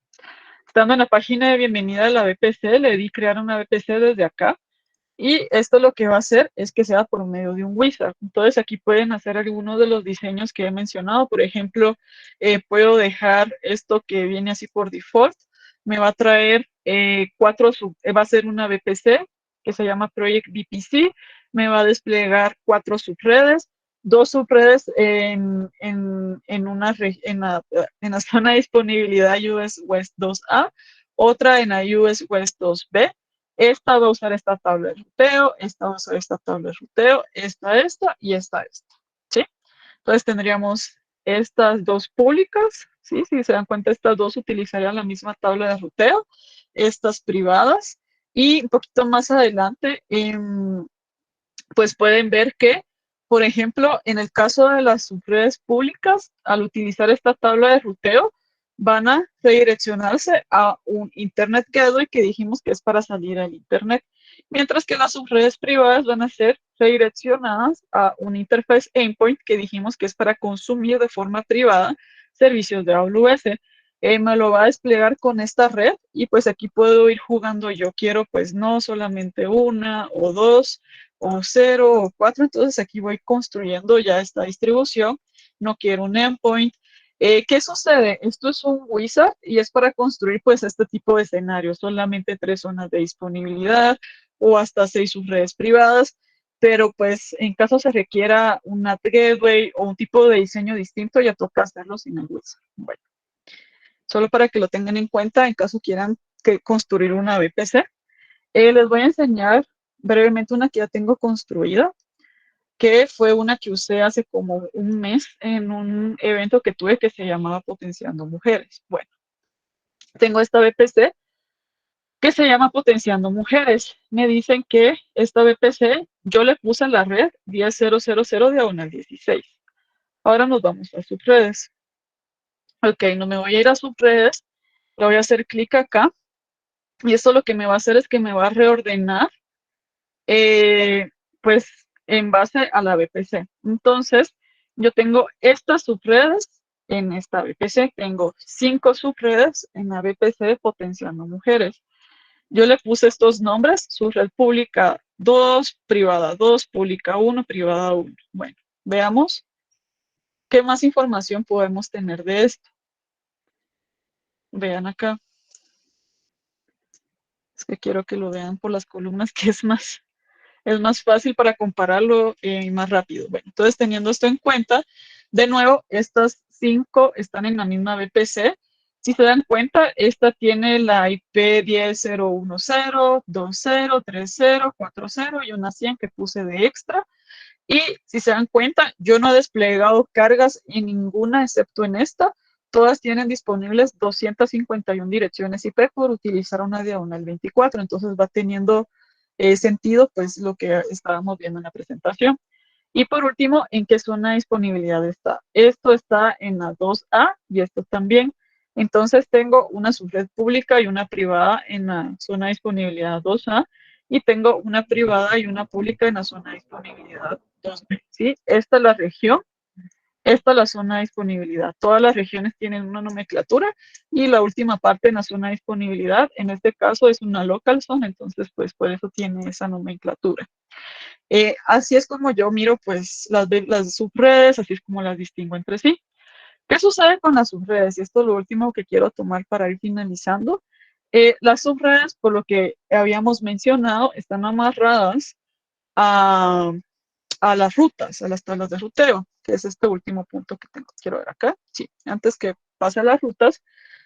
estando en la página de bienvenida de la VPC, le di crear una VPC desde acá. Y esto lo que va a hacer es que sea por medio de un wizard. Entonces aquí pueden hacer algunos de los diseños que he mencionado. Por ejemplo, puedo dejar esto que viene así por default. Me va a traer va a ser una VPC que se llama Project VPC. Me va a desplegar 4 subredes, 2 subredes en la zona de disponibilidad US West 2A, otra en la US West 2B. Esta va a usar esta tabla de ruteo, esta va a usar esta tabla de ruteo, esta y esta. ¿Sí? Entonces tendríamos estas dos públicas, ¿sí? Si se dan cuenta, estas dos utilizarían la misma tabla de ruteo, estas privadas, y un poquito más adelante, pues pueden ver que, por ejemplo, en el caso de las subredes públicas, al utilizar esta tabla de ruteo, van a redireccionarse a un Internet Gateway que dijimos que es para salir al Internet, mientras que las subredes privadas van a ser redireccionadas a un Interface Endpoint que dijimos que es para consumir de forma privada servicios de AWS. Me lo va a desplegar con esta red y pues aquí puedo ir jugando. Yo quiero pues no solamente una o dos o 0 o 4, entonces aquí voy construyendo ya esta distribución, no quiero un endpoint. ¿Qué sucede? Esto es un wizard y es para construir pues este tipo de escenarios, solamente 3 zonas de disponibilidad o hasta 6 subredes privadas, pero pues en caso se requiera un NAT gateway o un tipo de diseño distinto, ya toca hacerlo sin el wizard. Bueno, solo para que lo tengan en cuenta en caso quieran construir una VPC. Les voy a enseñar brevemente una que ya tengo construida, que fue una que usé hace como un mes en un evento que tuve que se llamaba Potenciando Mujeres. Bueno, tengo esta VPC que se llama Potenciando Mujeres. Me dicen que esta VPC yo le puse en la red 10.0.0/16. Ahora nos vamos a subredes. Ok, no me voy a ir a subredes, le voy a hacer clic acá y esto lo que me va a hacer es que me va a reordenar pues en base a la VPC. Entonces, yo tengo estas subredes en esta VPC, tengo 5 subredes en la VPC Potenciando Mujeres. Yo le puse estos nombres, subred pública 2, privada 2, pública 1, privada 1. Bueno, veamos qué más información podemos tener de esto. Vean acá. Es que quiero que lo vean por las columnas, que es más fácil para compararlo y más rápido. Bueno, entonces teniendo esto en cuenta, de nuevo, estas 5 están en la misma VPC. Si se dan cuenta, esta tiene la IP 10.0.1.0, 2.0, 3.0, 4.0 y una 100 que puse de extra. Y si se dan cuenta, yo no he desplegado cargas en ninguna excepto en esta. Todas tienen disponibles 251 direcciones IP por utilizar una diagonal 24. Entonces va teniendo sentido pues lo que estábamos viendo en la presentación. Y por último, ¿en qué zona de disponibilidad está? Esto está en la 2A y esto también. Entonces tengo una subred pública y una privada en la zona de disponibilidad 2A y tengo una privada y una pública en la zona de disponibilidad 2B. ¿Sí? Esta es la región, esta es la zona de disponibilidad. Todas las regiones tienen una nomenclatura y la última parte en la zona de disponibilidad, en este caso es una local zone, entonces pues por eso tiene esa nomenclatura. Así es como yo miro pues las subredes, así es como las distingo entre sí. ¿Qué sucede con las subredes? Y esto es lo último que quiero tomar para ir finalizando. Las subredes, por lo que habíamos mencionado, están amarradas a, a las rutas, a las tablas de ruteo, que es este último punto que quiero ver acá. Sí, antes que pase a las rutas,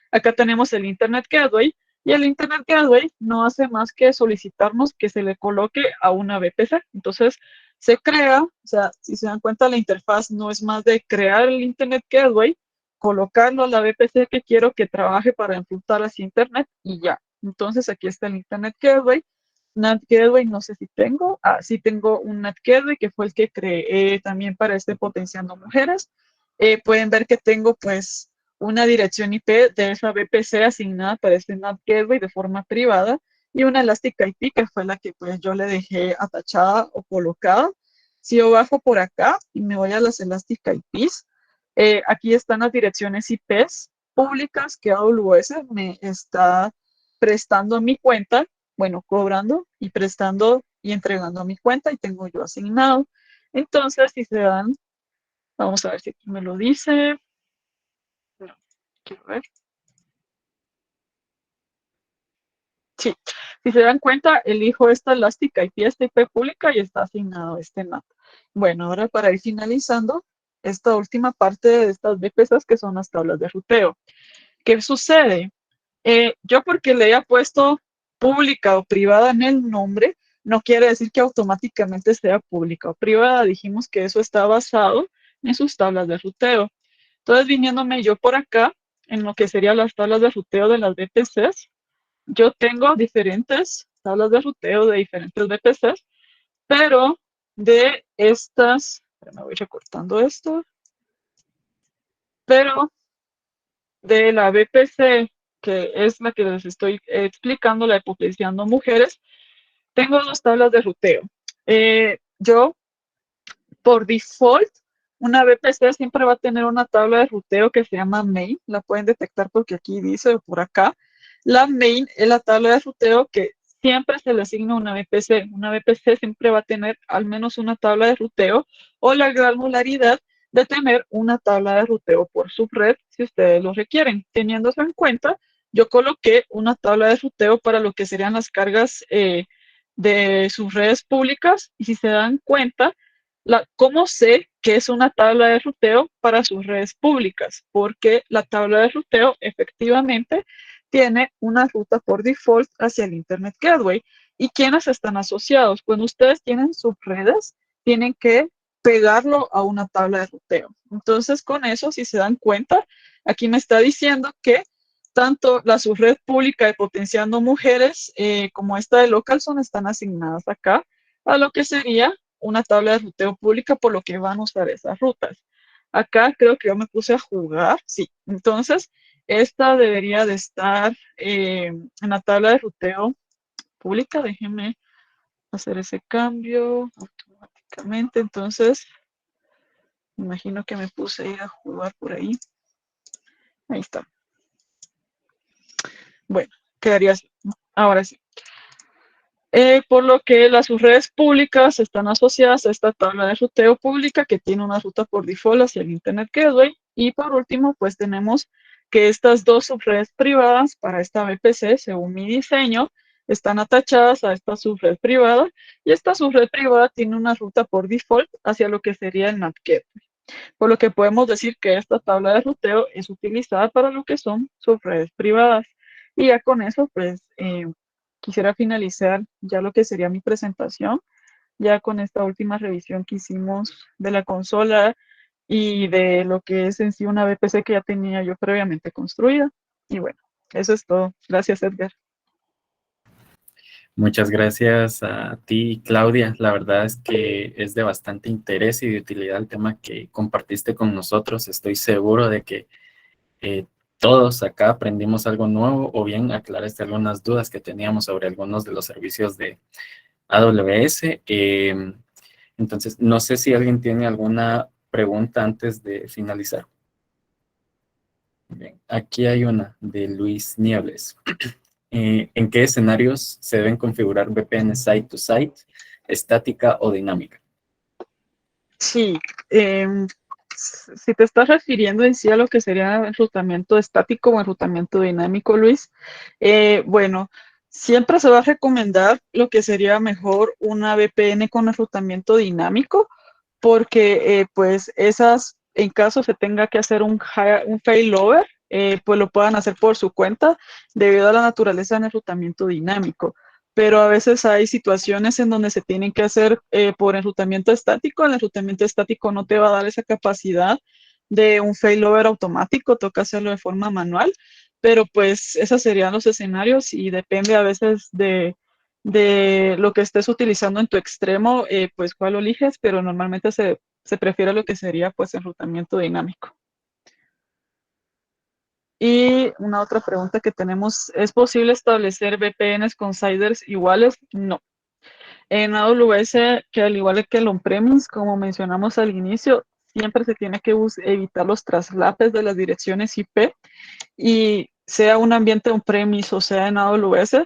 acá tenemos el Internet Gateway y el Internet Gateway no hace más que solicitarnos que se le coloque a una VPC. Entonces, se crea, o sea, si se dan cuenta, la interfaz no es más de crear el Internet Gateway, colocarlo a la VPC que quiero que trabaje para enrutar hacia Internet y ya. Entonces, aquí está el Internet Gateway. NAT Gateway, no sé si tengo. Sí tengo un NAT Gateway que fue el que creé también para este Potenciando Mujeres. Pueden ver que tengo pues una dirección IP de esa VPC asignada para este NAT Gateway de forma privada y una Elastic IP que fue la que pues yo le dejé atachada o colocada. Si yo bajo por acá y me voy a las Elastic IPs, aquí están las direcciones IPs públicas que AWS me está prestando a mi cuenta, bueno, cobrando y prestando y entregando a mi cuenta y tengo yo asignado. Entonces, si se dan, vamos a ver si aquí me lo dice. No, quiero ver. Sí, si se dan cuenta, elijo esta elástica IP, esta IP pública y está asignado este NAT. Bueno, ahora para ir finalizando esta última parte de estas VPCs que son las tablas de ruteo. ¿Qué sucede? Yo porque le haya puesto pública o privada en el nombre, no quiere decir que automáticamente sea pública o privada. Dijimos que eso está basado en sus tablas de ruteo. Entonces, viniéndome yo por acá, en lo que serían las tablas de ruteo de las VPCs, yo tengo diferentes tablas de ruteo de diferentes VPCs, pero de estas, me voy recortando esto, pero de la BPC, que es la que les estoy explicando, la de Potenciando Mujeres, tengo dos tablas de ruteo. Yo, por default, una BPC siempre va a tener una tabla de ruteo que se llama main. La pueden detectar porque aquí dice, o por acá. La main es la tabla de ruteo que siempre se le asigna a una VPC. Una VPC siempre va a tener al menos una tabla de ruteo o la granularidad de tener una tabla de ruteo por subred si ustedes lo requieren. Teniéndose en cuenta, yo coloqué una tabla de ruteo para lo que serían las cargas de sus redes públicas y si se dan cuenta, ¿cómo sé que es una tabla de ruteo para sus redes públicas? Porque la tabla de ruteo efectivamente tiene una ruta por default hacia el Internet Gateway. ¿Y quiénes están asociados? Cuando ustedes tienen subredes, tienen que pegarlo a una tabla de ruteo. Entonces, con eso, si se dan cuenta, aquí me está diciendo que tanto la subred pública de Potenciando Mujeres como esta de Localzone están asignadas acá a lo que sería una tabla de ruteo pública, por lo que van a usar esas rutas. Acá creo que yo me puse a jugar, sí. Entonces, esta debería de estar en la tabla de ruteo pública. Déjenme hacer ese cambio automáticamente. Entonces, me imagino que me puse a ir a jugar por ahí. Ahí está. Bueno, quedaría así. Ahora sí. Por lo que las subredes públicas están asociadas a esta tabla de ruteo pública que tiene una ruta por default hacia el Internet Gateway. Y por último, pues tenemos que estas dos subredes privadas para esta VPC, según mi diseño, están atachadas a esta subred privada y esta subred privada tiene una ruta por default hacia lo que sería el NAT Gateway. Por lo que podemos decir que esta tabla de ruteo es utilizada para lo que son subredes privadas. Y ya con eso, pues quisiera finalizar ya lo que sería mi presentación, ya con esta última revisión que hicimos de la consola y de lo que es en sí una VPC que ya tenía yo previamente construida. Y bueno, eso es todo. Gracias, Edgar. Muchas gracias a ti, Claudia. La verdad es que es de bastante interés y de utilidad el tema que compartiste con nosotros. Estoy seguro de que eh, todos acá aprendimos algo nuevo o bien aclaraste algunas dudas que teníamos sobre algunos de los servicios de AWS. Entonces, no sé si alguien tiene alguna pregunta antes de finalizar. Bien, aquí hay una de Luis Niebles. ¿En qué escenarios se deben configurar VPN site-to-site, estática o dinámica? Sí, si te estás refiriendo en sí a lo que sería enrutamiento estático o enrutamiento dinámico, Luis, bueno, siempre se va a recomendar lo que sería mejor una VPN con enrutamiento dinámico, porque pues esas, en caso se tenga que hacer un failover, pues lo puedan hacer por su cuenta debido a la naturaleza del enrutamiento dinámico. Pero a veces hay situaciones en donde se tienen que hacer por enrutamiento estático. El enrutamiento estático no te va a dar esa capacidad de un failover automático, toca hacerlo de forma manual, pero pues esos serían los escenarios y depende a veces de lo que estés utilizando en tu extremo, pues cuál eliges, pero normalmente se prefiere lo que sería pues enrutamiento dinámico. Y una otra pregunta que tenemos, ¿es posible establecer VPNs con CIDRs iguales? No. En AWS, que al igual que el on-premise, como mencionamos al inicio, siempre se tiene que evitar los traslapes de las direcciones IP y sea un ambiente on-premise o sea en AWS,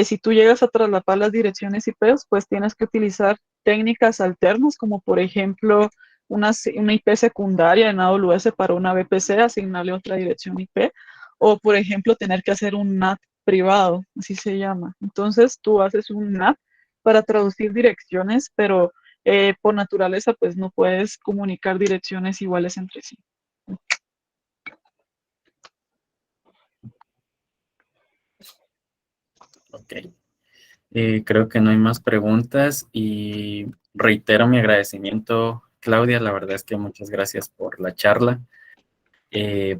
si tú llegas a traslapar las direcciones IP, pues tienes que utilizar técnicas alternas, como por ejemplo una IP secundaria en AWS para una VPC, asignarle otra dirección IP, o por ejemplo tener que hacer un NAT privado, así se llama. Entonces tú haces un NAT para traducir direcciones, pero por naturaleza pues no puedes comunicar direcciones iguales entre sí. Ok. Creo que no hay más preguntas y reitero mi agradecimiento, Claudia. La verdad es que muchas gracias por la charla,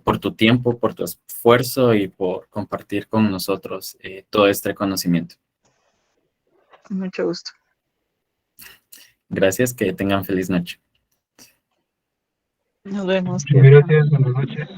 por tu tiempo, por tu esfuerzo y por compartir con nosotros todo este conocimiento. Mucho gusto. Gracias, que tengan feliz noche. Nos vemos. Muchas gracias, buenas noches.